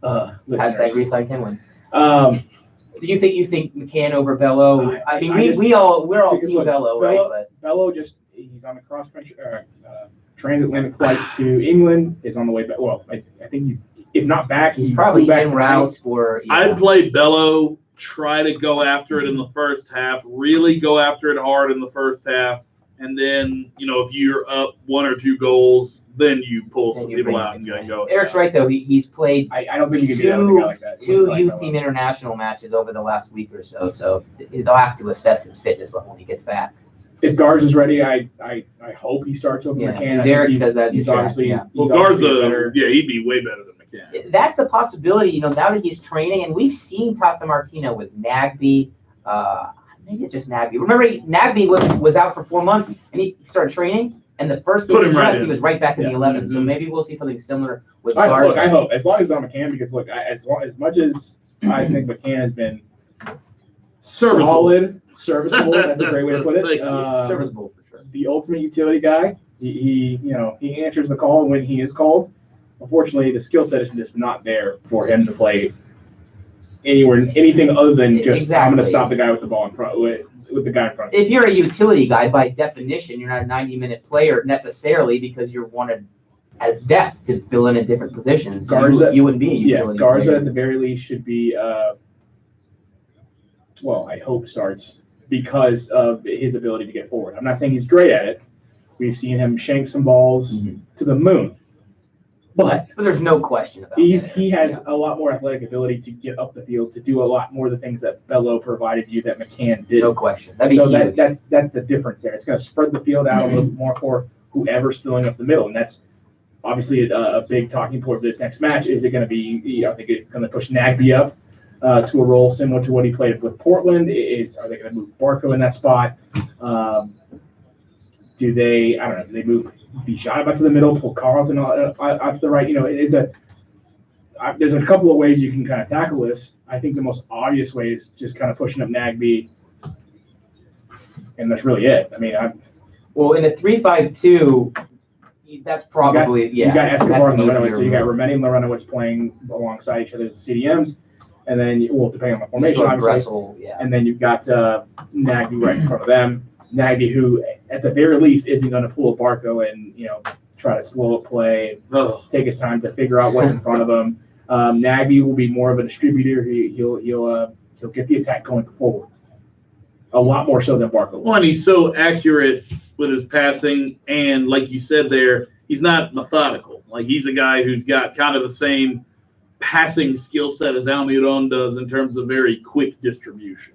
Hashtag re-sign Kenwin. So you think McCann over Bello? I mean, we're all team Bello, right? But
Bello he's on a cross-country transatlantic flight to England. Is on the way back. Well, I think he's if not back, he's
probably
back
en route for.
I'd play Bello. Try to go after it in the first half. Really go after it hard in the first half, and then if you're up 1 or 2 goals, then you pull some people out and go.
Eric's right though. He's played.
I don't think you can do that with a guy like that.
Two youth team international matches over the last week or so. So they'll have to assess his fitness level when he gets back.
If Garz is ready, I hope he starts over McCann.
Derek says that
he's obviously.
Yeah. Well, Garz, he'd be way better than McCann.
That's a possibility. Now that he's training, and we've seen Tata Martino with Nagby. Maybe it's just Nagby. Remember, Nagby was out for 4 months, and he started training. And the first game he was right back in the 11. Mm-hmm. So maybe we'll see something similar with Garza.
I hope. As long as it's on McCann, because as much as I think McCann has been serviceable. That's a great way to put it.
Serviceable for sure.
The ultimate utility guy. He answers the call when he is called. Unfortunately, the skill set is just not there for him to play anything other than just
Exactly.
I'm going to stop the guy with the ball in front with the guy in front.
If you're a utility guy, by definition, you're not a 90-minute player necessarily because you're wanted as depth to fill in a different position. So
Garza,
you wouldn't be a utility
Garza
player.
at the very least should be, well, I hope starts because of his ability to get forward. I'm not saying he's great at it. We've seen him shank some balls to the moon. But
there's no question about
he
that.
has a lot more athletic ability to get up the field, to do a lot more of the things that Bello provided you that McCann did.
No question. That'd be
So
huge.
that's the difference there. It's going to spread the field out a little bit more for whoever's filling up the middle, and that's obviously a big talking point for this next match. Is it going to be? I think it's going to push Nagby up to a role similar to what he played with Portland. Are they going to move Barco in that spot? Do they? I don't know. Do they move Bijaba to the middle, pull Carlson out to the right? There's a couple of ways you can kind of tackle this. I think the most obvious way is just kind of pushing up Nagby, and that's really it. I mean,
well, in a 3-5-2, that's probably
you got Escobar and Lorenowitz, so you got
move.
Remedi and Lorenowitz playing alongside each other as CDMs, and then depending on the formation, obviously, and then you've got Nagby right in front of them. Nagby, who at the very least isn't going to pull a Barco and try to slow up play, take his time to figure out what's in front of him. Nagby will be more of a distributor. He'll get the attack going forward a lot more so than Barco.
Well, and he's so accurate with his passing, and like you said there, he's not methodical. Like he's a guy who's got kind of the same passing skill set as Almiron does in terms of very quick distribution.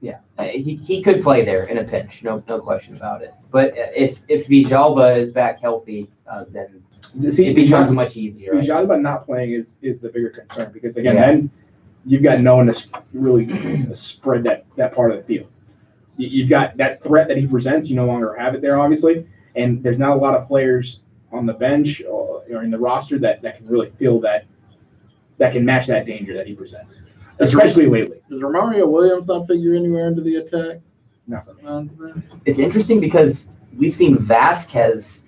Yeah, he could play there in a pinch, no question about it. But if Villalba is back healthy, then it becomes much easier.
Villalba not playing is the bigger concern because again, then you've got no one to really spread that part of the field. You've got that threat that he presents. You no longer have it there, obviously, and there's not a lot of players on the bench or in the roster that can really feel that can match that danger that he presents. Especially lately.
Does Romario Williams not figure anywhere into the attack?
Not for me.
It's interesting because we've seen Vasquez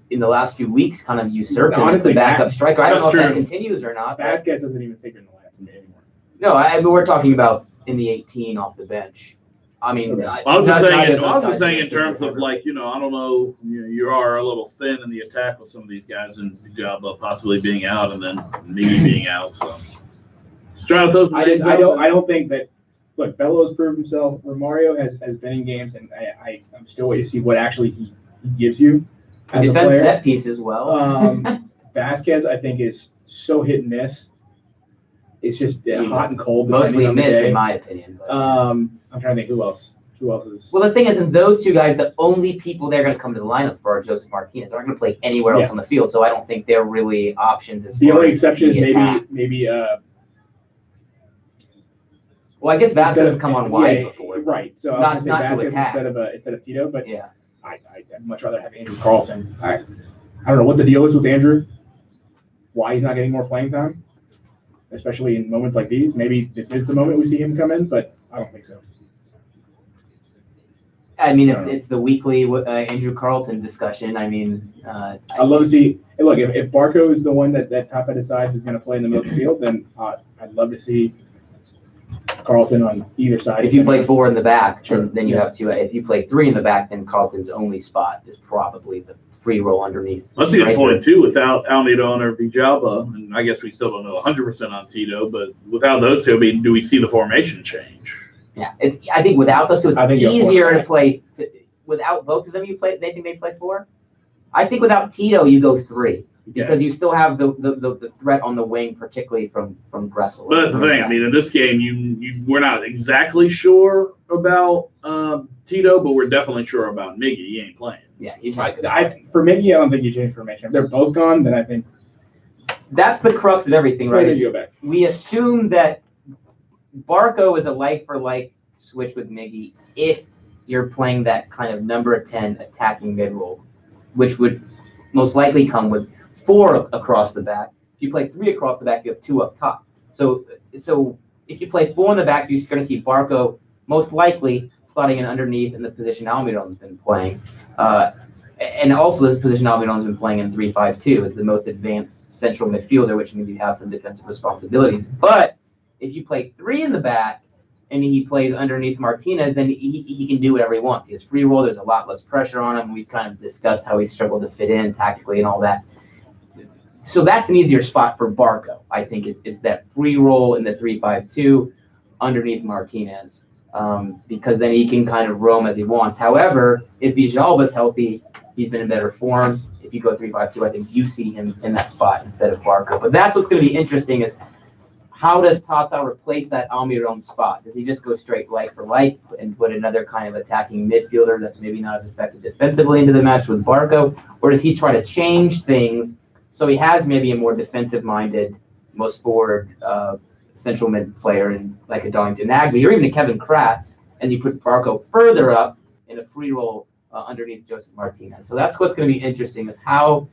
in the last few weeks kind of usurp him as the backup striker. I don't know if that continues or not.
Vasquez doesn't even figure in the lineup for me anymore.
No, I mean, we're talking about in the 18 off the bench. I mean,
I was just saying in terms of I don't know, you are a little thin in the attack with some of these guys and Villalba possibly being out and then Miggy being out, so.
I don't think that. Look, Bello's proved himself. Romario has been in games, and I'm still waiting to see what actually he gives you as a player.
Defense set piece as well.
Vasquez, I think, is so hit and miss. It's just hot and cold.
Mostly miss, in my opinion.
I'm trying to think who else. Who else is?
Well, the thing is, in those two guys, the only people they're going to come to the lineup for are Joseph Martinez. They're not going to play anywhere else on the field, so I don't think they're really options.
The only exception is maybe.
Well, I guess Vasquez has come on wide before.
Right. So I was going to say Vasquez instead of Tito, but I'd much rather have Andrew Carlson. I don't know what the deal is with Andrew, why he's not getting more playing time, especially in moments like these. Maybe this is the moment we see him come in, but I don't think so.
I mean, it's the weekly Andrew Carlton discussion. I mean,
I'd love to see. Look, if Barco is the one that Tata decides is going to play in the middle of the field, then I'd love to see Carlton on either side.
If you play 4 in the back, then you have 2. If you play 3 in the back, then Carlton's only spot is probably the free roll underneath.
That's a good point, too. Without Almiron or Villalba, and I guess we still don't know 100% on Tito, but without those two, I mean, do we see the formation change?
Yeah, I think without those two, it's easier to play. Without both of them, they think they play 4. I think without Tito, you go 3. Because you still have the threat on the wing, particularly from Gressel.
But that's the thing. I mean, in this game, we're not exactly sure about Tito, but we're definitely sure about Miggy. He ain't playing.
Yeah, he's
right. For Miggy, I don't think you change formation. If they're both gone, then I think
that's the crux of everything, right?
You go back.
We assume that Barco is a like-for-like switch with Miggy if you're playing that kind of number 10 attacking mid-roll, which would most likely come with 4 across the back. If you play 3 across the back, you have 2 up top. So if you play 4 in the back, you're going to see Barco most likely slotting in underneath in the position Almiron's been playing. And also this position Almiron's been playing in 3-5-2 is the most advanced central midfielder, which means you have some defensive responsibilities. But if you play 3 in the back and he plays underneath Martinez, then he can do whatever he wants. He has free roll. There's a lot less pressure on him. We've kind of discussed how he struggled to fit in tactically and all that. So that's an easier spot for Barco, I think, is that free roll in the 3-5-2 underneath Martinez, because then he can kind of roam as he wants. However, if Villalba's healthy, he's been in better form. If you go 3-5-2, I think you see him in that spot instead of Barco. But that's what's going to be interesting is how does Tata replace that Almiron spot? Does he just go straight like for like and put another kind of attacking midfielder that's maybe not as effective defensively into the match with Barco? Or does he try to change things so he has maybe a more defensive-minded, most forward central mid player in like a Darlington Nagby or even a Kevin Kratz, and you put Barco further up in a free roll underneath Joseph Martinez. So that's what's going to be interesting is how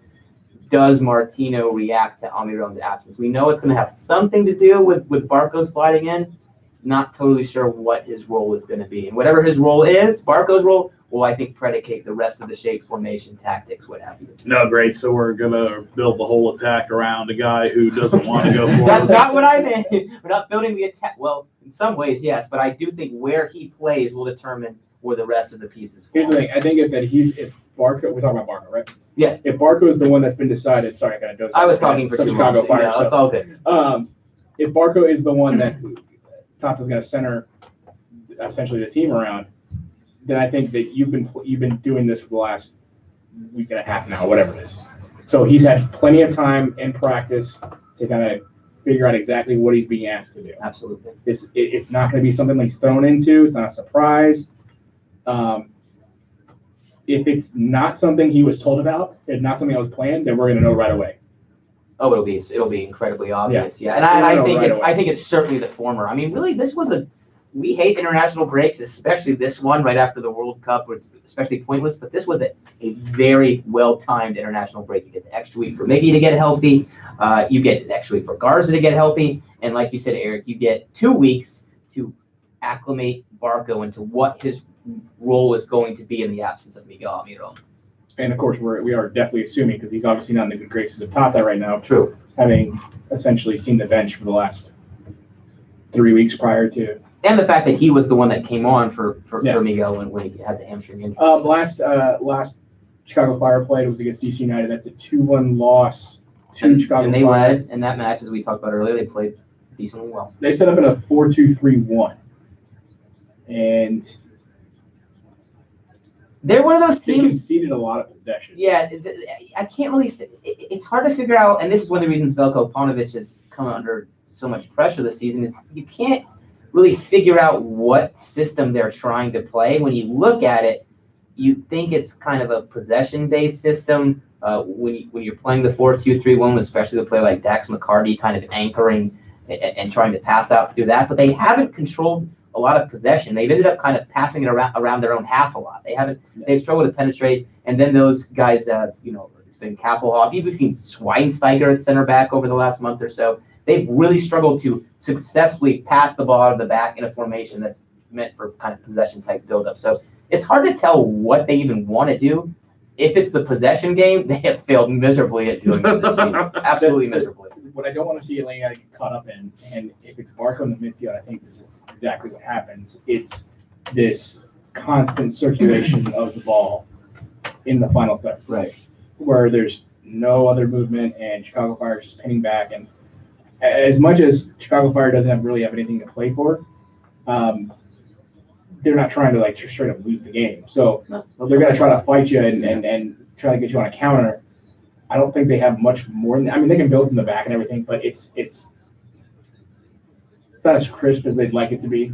does Martino react to Almiron's absence? We know it's going to have something to do with Barco sliding in. Not totally sure what his role is going to be. And whatever his role is, Barco's role, will, I think, predicate the rest of the shape, formation, tactics, what have you.
No, great. So we're going to build the whole attack around a guy who doesn't want to go forward.
That's not what I meant. We're not building the attack. Well, in some ways, yes, but I do think where he plays will determine where the rest of the pieces fall.
Here's the thing. I think if Barco, we're talking about Barco, right?
Yes.
If Barco is the one that's been decided, sorry, I got to dose.
I was talking for 2
Chicago
months.
Fire,
Yeah, that's all good.
If Barco is the one that Tata's going to center essentially the team around, then I think that you've been doing this for the last week and a half now, whatever it is. So he's had plenty of time in practice to kind of figure out exactly what he's being asked to do.
Absolutely.
It's not going to be something that he's thrown into. It's not a surprise. If it's not something he was told about, if not something that was planned, then we're going to know right away.
Oh, it'll be incredibly obvious.
Yeah.
And I think it's certainly the former. I mean, really, we hate international breaks, especially this one right after the World Cup, where it's especially pointless. But this was a very well-timed international break. You get the extra week for Miggy to get healthy. You get the extra week for Garza to get healthy. And like you said, Eric, you get 2 weeks to acclimate Barco into what his role is going to be in the absence of Miguel Almiron.
And of course, we are definitely assuming, because he's obviously not in the good graces of Tata right now.
True.
Having essentially seen the bench for the last 3 weeks prior to.
And the fact that he was the one that came on for Miguel when he had the hamstring injury.
Last Chicago Fire played was against DC United. That's a 2-1 loss to Chicago
and they
Fire.
led in that match, as we talked about earlier. They played decently well.
They set up in a 4-2-3-1. And
they're one of those
they
teams.
conceded a lot of possession.
Yeah, I can't really. It's hard to figure out, and this is one of the reasons Veljko Paunovic has come under so much pressure this season. Is you can't really figure out what system they're trying to play. When you look at it, you think it's kind of a possession-based system. When you're playing the 4-2-3-1, especially the player like Dax McCarty, kind of anchoring and trying to pass out through that, but they haven't controlled a lot of possession. They've ended up kind of passing it around their own half a lot. They've struggled to penetrate, and then those guys, it's been Kappelhoff. You've seen Schweinsteiger at center back over the last month or so. They've really struggled to successfully pass the ball out of the back in a formation that's meant for kind of possession type buildup. So it's hard to tell what they even want to do. If it's the possession game, they have failed miserably at doing it this season. Absolutely miserably.
What I don't want to see Atlanta get caught up in, and if it's Barco in the midfield, I think this is exactly what happens. It's this constant circulation of the ball in the final third.
Right.
Where there's no other movement and Chicago Fire is just pinning back. And as much as Chicago Fire doesn't really have anything to play for, they're not trying to like straight up lose the game. So they're going to try to fight you and try to get you on a counter. I don't think they have much more than, I mean, they can build from the back and everything, but it's not as crisp as they'd like it to be.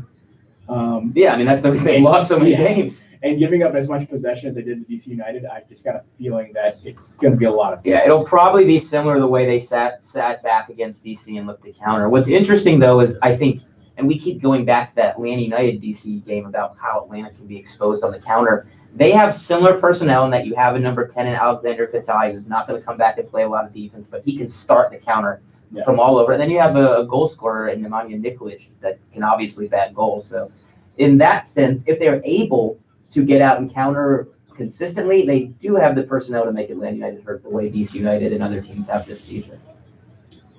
Yeah, I mean, that's the reason they lost so many games.
And giving up as much possession as they did to DC United, I just got a feeling that it's going to be a lot of.
Yeah, it'll probably be similar to the way they sat back against DC and looked to counter. What's interesting, though, is I think, and we keep going back to that Atlanta United DC game about how Atlanta can be exposed on the counter. They have similar personnel in that you have a number 10 in Alexander Katai, who's not going to come back and play a lot of defense, but he can start the counter from all over. And then you have a goal scorer in Nemanja Nikolic that can obviously bat goals. So in that sense, if they're able to get out and counter consistently, they do have the personnel to make Atlanta United hurt the way DC United and other teams have this season.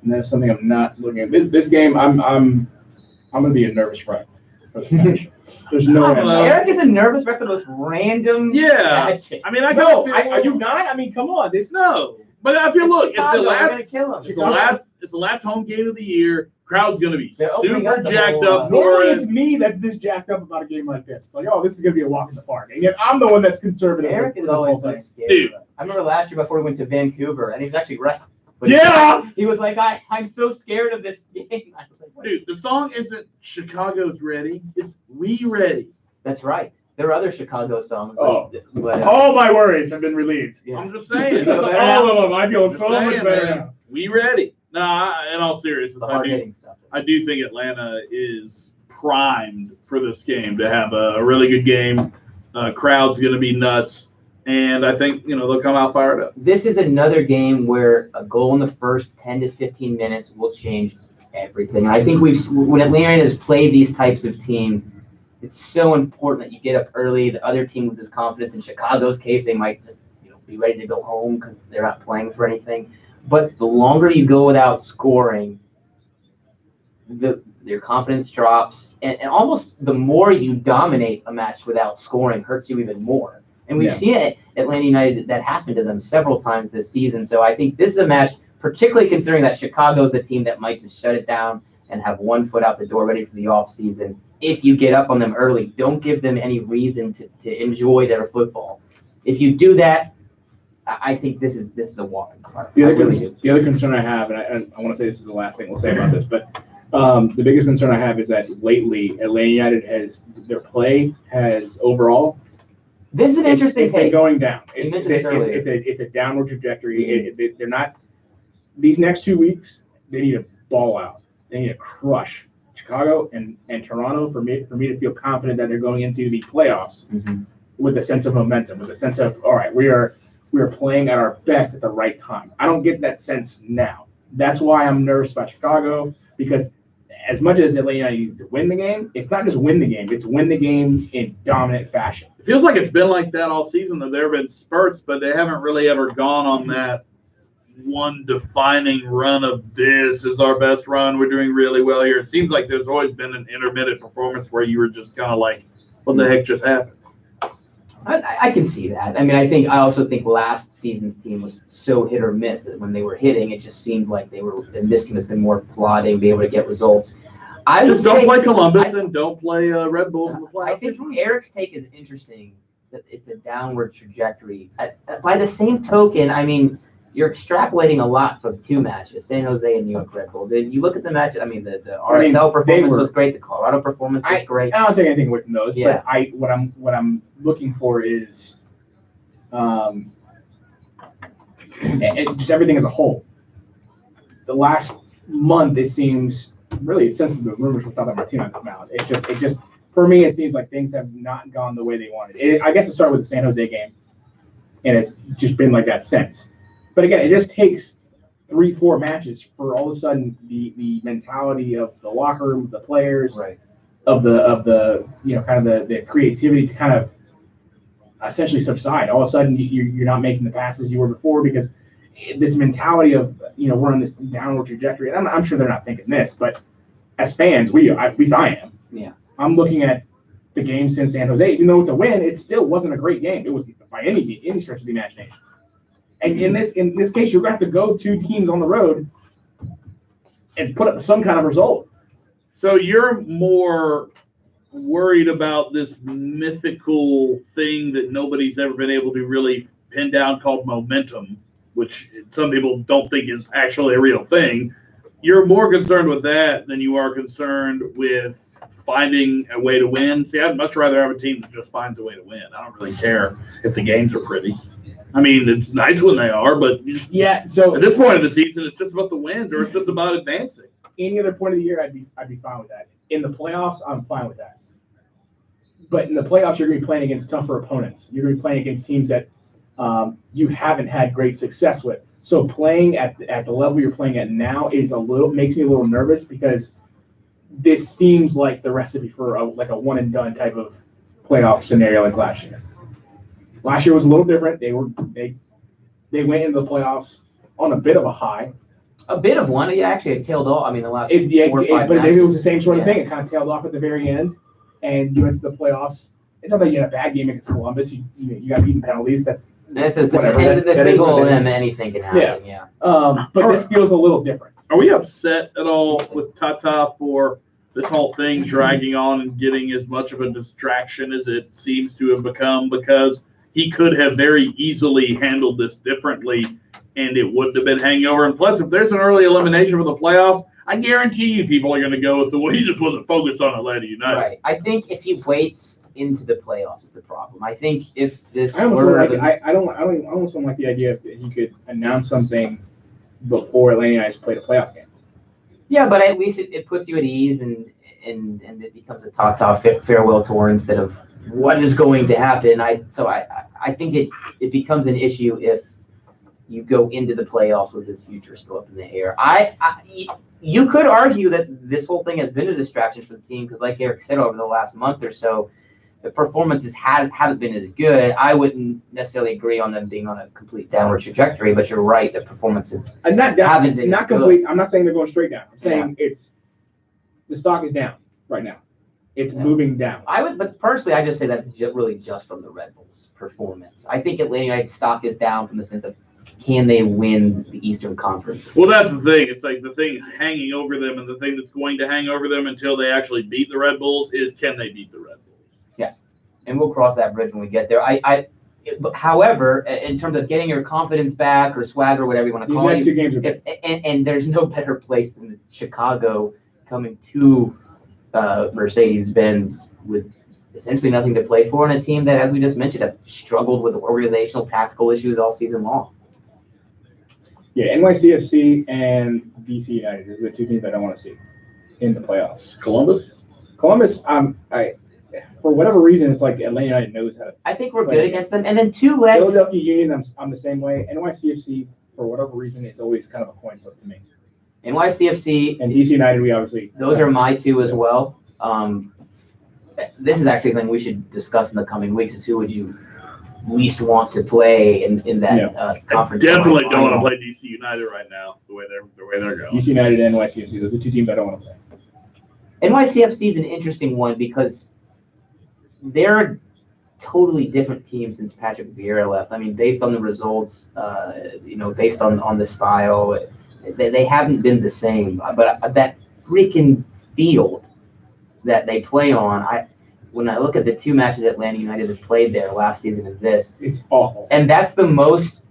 And that's something I'm not looking at. This game, I'm going to be a nervous wreck for the match. There's no way.
Eric is a nervous wreck for those random matches.
I mean, are
you not? I mean, come on.
No. But if you look, it's the last home game of the year. Crowd's going to be super jacked up for
normally
it.
It's me that's this jacked up about a game like this. It's like, oh, this is going to be a walk in the park. And yet I'm the one that's conservative.
Eric is always so scared.
Dude.
I remember last year before we went to Vancouver, and he was actually right.
But
he was like, I'm so scared of this game. I was like,
dude, the song isn't Chicago's Ready. It's We Ready.
That's right. There are other Chicago songs.
All my worries have been relieved.
Yeah. I'm just saying.
All of them. I feel so much better now.
We Ready. Nah, in all seriousness, I do think Atlanta is primed for this game to have a really good game. Crowd's going to be nuts. And I think, they'll come out fired up.
This is another game where a goal in the first 10 to 15 minutes will change everything. And I think when Atlanta has played these types of teams, it's so important that you get up early. The other team loses confidence. In Chicago's case, they might just be ready to go home because they're not playing for anything. But the longer you go without scoring, your confidence drops. And almost the more you dominate a match without scoring hurts you even more. And we've seen it at Atlanta United that happened to them several times this season. So I think this is a match, particularly considering that Chicago's the team that might just shut it down and have one foot out the door ready for the offseason. If you get up on them early, don't give them any reason to enjoy their football. If you do that, I think this is a walk in the park.
The other concern I have, and I want to say this is the last thing we'll say about this, but the biggest concern I have is that lately Atlanta United their play has overall.
This is an interesting take.
Going down. It's a downward trajectory. They're not. These next 2 weeks, they need to ball out. They need to crush Chicago and Toronto for me to feel confident that they're going into the playoffs with a sense of momentum, with a sense of, all right, we are playing at our best at the right time. I don't get that sense now. That's why I'm nervous about Chicago, because as much as Atlanta United needs to win the game, it's not just win the game, it's win the game in dominant fashion.
It feels like it's been like that all season, though. There have been spurts, but they haven't really ever gone on that one defining run of this is our best run. We're doing really well here. It seems like there's always been an intermittent performance where you were just kind of like, what the heck just happened?
I can see that. I mean, I also think last season's team was so hit or miss that when they were hitting, it just seemed like this team has been more plodding, be able to get results.
Don't play Columbus and don't play Red Bulls in the playoffs.
I think Eric's take is interesting, that it's a downward trajectory. By the same token, I mean, you're extrapolating a lot from two matches, San Jose and New York Red Bulls. And you look at the match, I mean, the RSL performance was great. The Colorado performance was great.
I don't take anything away from those, but what I'm looking for is just everything as a whole. The last month, it seems, really, since the rumors were talking about Martina come out, it just for me, it seems like things have not gone the way they wanted. I guess it started with the San Jose game, and it's just been like that since. But again, it just takes 3-4 matches for all of a sudden the mentality of the locker room, the players, of the kind of the creativity to kind of essentially subside. All of a sudden, you're not making the passes you were before because this mentality of we're on this downward trajectory. And I'm sure they're not thinking this, but as fans, at least I am.
Yeah.
I'm looking at the game since San Jose. Even though it's a win, it still wasn't a great game. It was by any stretch of the imagination. And in this case, you're going to have to go 2 teams on the road and put up some kind of result.
So you're more worried about this mythical thing that nobody's ever been able to really pin down called momentum, which some people don't think is actually a real thing. You're more concerned with that than you are concerned with finding a way to win. See, I'd much rather have a team that just finds a way to win. I don't really care if the games are pretty. I mean, it's nice when they are, but
so
at this point of the season, it's just about the wins or it's just about advancing.
Any other point of the year, I'd be fine with that. In the playoffs, I'm fine with that. But in the playoffs, you're going to be playing against tougher opponents. You're going to be playing against teams that you haven't had great success with. So playing at the level you're playing at now makes me a little nervous because this seems like the recipe for a one and done type of playoff scenario like last year. Last year was a little different. They went into the playoffs on a bit of a high.
A bit of one. Yeah, actually, it tailed off. I mean, the last 4 or 5
but
matches.
it was the same sort of thing. It kind of tailed off at the very end, and you went to the playoffs. It's not that you had a bad game against Columbus. You got beaten penalties. That's whatever.
The single limb, anything can happen. Yeah.
But this feels a little different.
Are we upset at all with Tata for this whole thing dragging on and getting as much of a distraction as it seems to have become? Because he could have very easily handled this differently, and it wouldn't have been hangover. And plus, if there's an early elimination for the playoffs, I guarantee you people are going to go with well, he just wasn't focused on Atlanta United.
Right. I think if he waits into the playoffs, it's a problem. I think if this
I almost don't like the idea that he could announce something before Atlanta United played a playoff game.
Yeah, but at least it puts you at ease and it becomes a Tata farewell tour instead of what is going to happen. I think it becomes an issue if you go into the playoffs with his future still up in the air. You could argue that this whole thing has been a distraction for the team because, like Eric said, over the last month or so, the performances haven't been as good. I wouldn't necessarily agree on them being on a complete downward trajectory, but you're right. The performances haven't been
not complete. I'm not saying they're going straight down. I'm saying the stock is down right now. It's moving down.
But personally, I just say that's really just from the Red Bulls' performance. I think Atlanta United's stock is down from the sense of can they win the Eastern Conference?
Well, that's the thing. It's like the thing hanging over them, and the thing that's going to hang over them until they actually beat the Red Bulls is can they beat the Red Bulls?
Yeah, and we'll cross that bridge when we get there. However, in terms of getting your confidence back or swag or whatever you want to call it,
these next 2 games are good.
And there's no better place than Chicago coming to Mercedes-Benz with essentially nothing to play for, and a team that, as we just mentioned, have struggled with organizational, tactical issues all season long.
Yeah, NYCFC and DC United are the 2 teams I don't want to see in the playoffs.
Columbus,
for whatever reason, it's like Atlanta United knows how to.
I think we're good against them. And then 2 legs.
Philadelphia Union, I'm the same way. NYCFC, for whatever reason, it's always kind of a coin flip to me.
NYCFC
and DC United, we obviously.
Those are my 2 as well. This is actually something we should discuss in the coming weeks. Is who would you least want to play in that conference?
I definitely don't want to play DC United right now. The way they're going.
DC United and NYCFC. Those are 2 teams I don't want to play.
NYCFC is an interesting one because they're a totally different team since Patrick Vieira left. I mean, based on the results, based on the style, they haven't been the same. But that freaking field that they play on, when I look at the 2 matches Atlanta United has played there last season and this,
it's awful.
And that's the most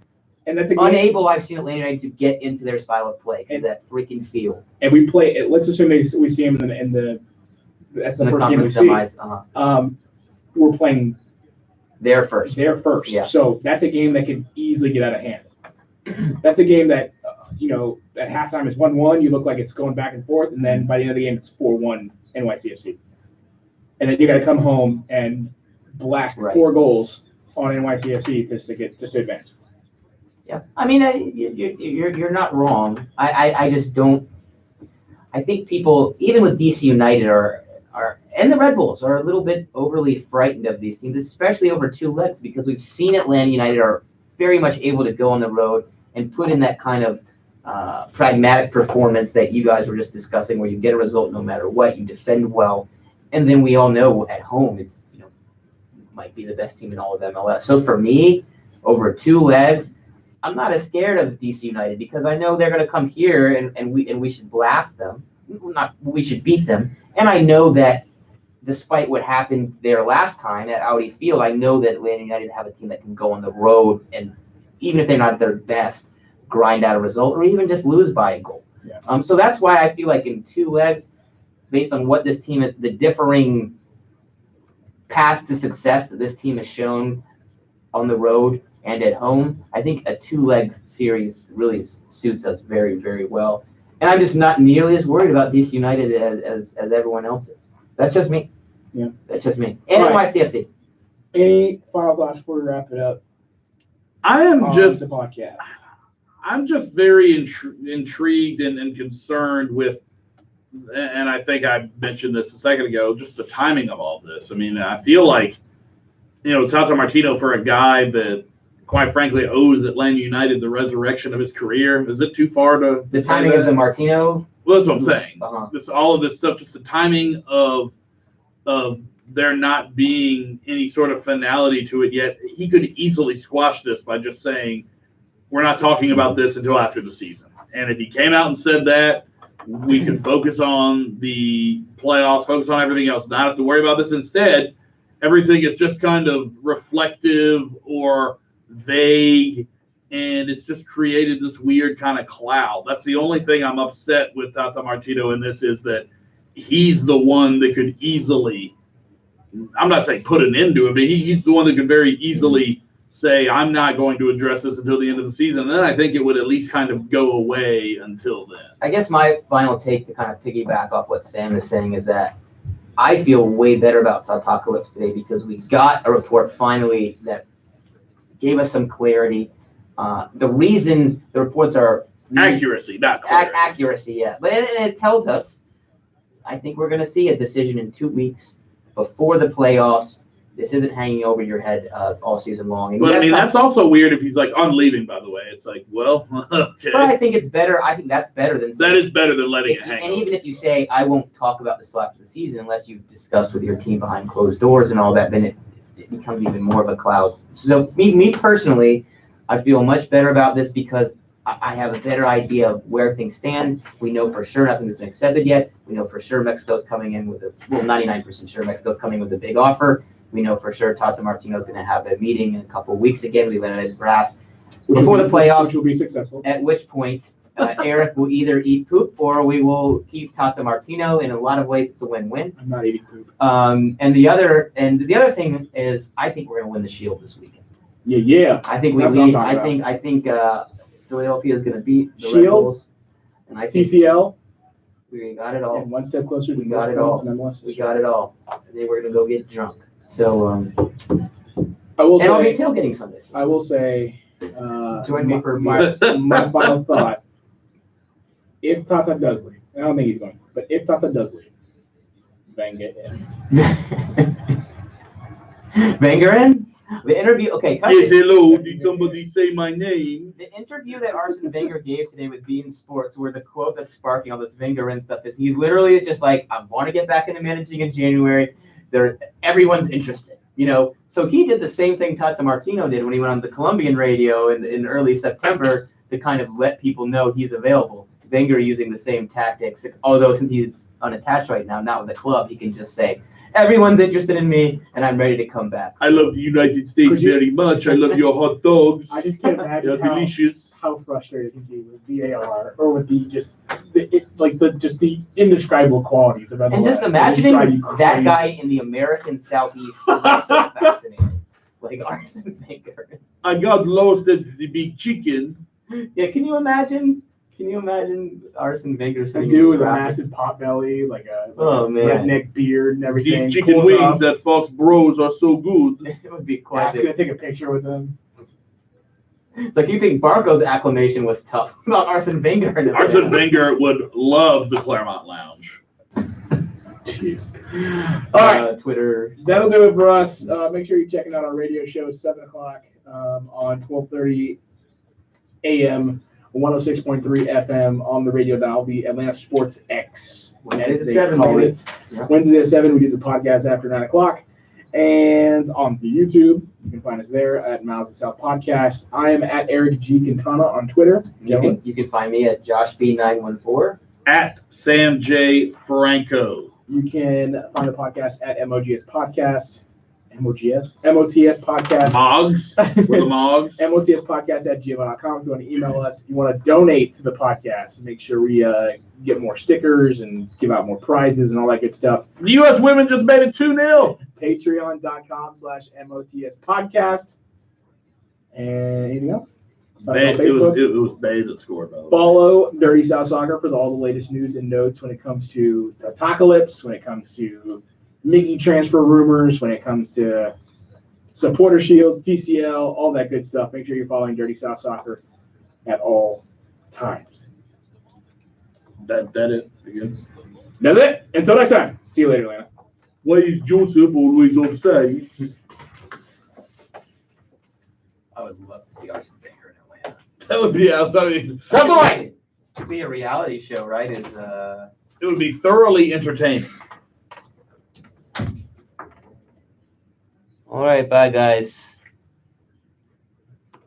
that's
unable I've seen Atlanta United to get into their style of play because that freaking field.
And we play. Let's assume we see him in the. That's the first game we see.
Semis,
We're playing.
They're first.
Yeah. So that's a game that can easily get out of hand. That's a game that at halftime is 1-1. You look like it's going back and forth, and then by the end of the game it's 4-1 NYCFC. And then you got to come home and blast 4 goals on NYCFC just to advance.
Yeah, I mean, you're not wrong. I just don't. I think people, even with DC United, are and the Red Bulls are a little bit overly frightened of these teams, especially over 2 legs, because we've seen Atlanta United are very much able to go on the road and put in that kind of pragmatic performance that you guys were just discussing, where you get a result no matter what, you defend well, and then we all know at home it's might be the best team in all of MLS. So for me, over 2 legs, I'm not as scared of DC United because I know they're going to come here and we should blast them. We should beat them. And I know that despite what happened there last time at Audi Field, I know that Atlanta United have a team that can go on the road and even if they're not at their best, grind out a result or even just lose by a goal.
Yeah.
So that's why I feel like in 2 legs, based on what this team, the differing paths to success that this team has shown on the road and at home, I think a 2-leg series really suits us very, very well. And I'm just not nearly as worried about DC United as everyone else is. That's just me.
Yeah.
That's just me. And NYCFC.
Any final thoughts before we wrap it up?
I am just
the podcast.
I'm just very intrigued and concerned with, and I think I mentioned this a second ago, just the timing of all this. I mean, I feel like Tata Martino, for a guy that, quite frankly, owes Atlanta United the resurrection of his career. Is it too far to
The
say
timing
that?
of the Martino.
Well, that's what I'm saying.
Uh-huh.
All of this stuff, just the timing of there not being any sort of finality to it yet. He could easily squash this by just saying, we're not talking about this until after the season. And if he came out and said that, we can focus on the playoffs, focus on everything else, not have to worry about this. Instead, everything is just kind of reflective or vague, and it's just created this weird kind of cloud. That's the only thing I'm upset with Tata Martino in this, is that he's the one that could easily, I'm not saying put an end to it, but he's the one that could very easily say, I'm not going to address this until the end of the season. And then I think it would at least kind of go away until then.
I guess my final take to kind of piggyback off what Sam is saying is that I feel way better about Tatacalypse today because we got a report finally that gave us some clarity. The reason the reports are
accuracy, not clarity.
Accuracy, yeah. But it tells us, I think we're going to see a decision in 2 weeks before the playoffs. This isn't hanging over your head all season long. And
but I mean, that's also weird if he's like, I'm leaving, by the way. It's like, well, okay.
But I think it's better. I think that's better than saying,
that is better than letting it hang.
And even if you say, I won't talk about this after the season unless you've discussed with your team behind closed doors and all that, then it becomes even more of a cloud. So me personally, I feel much better about this because I have a better idea of where things stand. We know for sure nothing has been accepted yet. We know for sure Mexico's coming in with 99% sure Mexico's coming with a big offer. We know for sure Tata Martino's going to have a meeting in a couple of weeks again. We let it brass before the playoffs,
which will be successful.
At which point, Eric will either eat poop or we will keep Tata Martino. In a lot of ways, it's a win-win.
I'm not eating poop.
And the other thing is, I think we're going to win the Shield this weekend.
Yeah.
I think we
That's what I'm
lead.
talking
I think Philadelphia is going to beat the Red
Shield,
Bulls, and I think
CCL.
we got it all.
And one step closer to
We got it all. We got it all. Then we're going to go get drunk. So
I will say,
I'll be tailgating Sunday.
I will say,
Join me for
my final thought. If Tata does leave, I don't think he's going to, but if Tata does leave, bang it in.
Wenger in? The interview, okay.
Yes, hello, did somebody say my name?
The interview that Arsene Wenger gave today with Bein Sports, where the quote that's sparking all this Wenger and stuff is, he literally is just like, I want to get back into managing in January. Everyone's interested, So he did the same thing Tata Martino did when he went on the Colombian radio in early September to kind of let people know he's available. Wenger using the same tactics, although since he's unattached right now, not with the club, he can just say, everyone's interested in me, and I'm ready to come back.
I love the United States very much. I love your hot dogs.
I just can't imagine
They're delicious.
how frustrated he'd be with VAR or with the indescribable qualities of MLS.
And just imagining that guy in the American Southeast is also fascinating. Like Arsene Wenger.
I got lost at the big chicken.
Yeah, can you imagine Arsene Wenger
A
sitting
dude
in
with a
traffic?
massive pot belly, like a
man.
redneck beard and everything.
These chicken
cools
wings
off.
at Fox Bros are so good.
It would be
Yeah, I
quite.
was gonna take a picture with him.
It's like you think Barco's acclamation was tough about Arsene Wenger.
Arsene Wenger would love the Claremont Lounge.
Jeez. All right,
Twitter.
that'll do it for us. Make sure you're checking out our radio show 7:00 on 12:30 a.m. 106.3 FM on the radio dial, the Atlanta Sports X.
Wednesdays
as
at
they
7,
call
baby.
it.
Yeah.
Wednesday at 7, we do the podcast after 9 o'clock. And on the YouTube, you can find us there at Miles of South Podcast. I am at Eric G. Quintana on Twitter.
You can find me at JoshB914.
At Sam J. Franco.
You can find the podcast at MOGS Podcast. MOTS Podcast.
Mogs. We're the Mogs.
MOTS Podcast at gmail.com. If you want to email us, if you want to donate to the podcast, make sure we get more stickers and give out more prizes and all that good stuff.
The U.S. women just made it 2-0.
Patreon.com/MOTS Podcast. And anything else?
It was Bay that scored, though.
Follow Dirty South Soccer for all the latest news and notes when it comes to Tatacalypse, when it comes to Miggy transfer rumors, when it comes to supporter shield, CCL, all that good stuff. Make sure you're following Dirty South Soccer at all times.
That it again.
That's it. Until next time. See you later, Atlanta.
Why is Joseph always offside?
would love to see Arsene Wenger in Atlanta.
That would be, I mean,
That's what I did. To be a reality show, right? Is
it would be thoroughly entertaining.
All right, bye guys.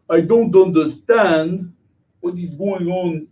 I don't understand what is going on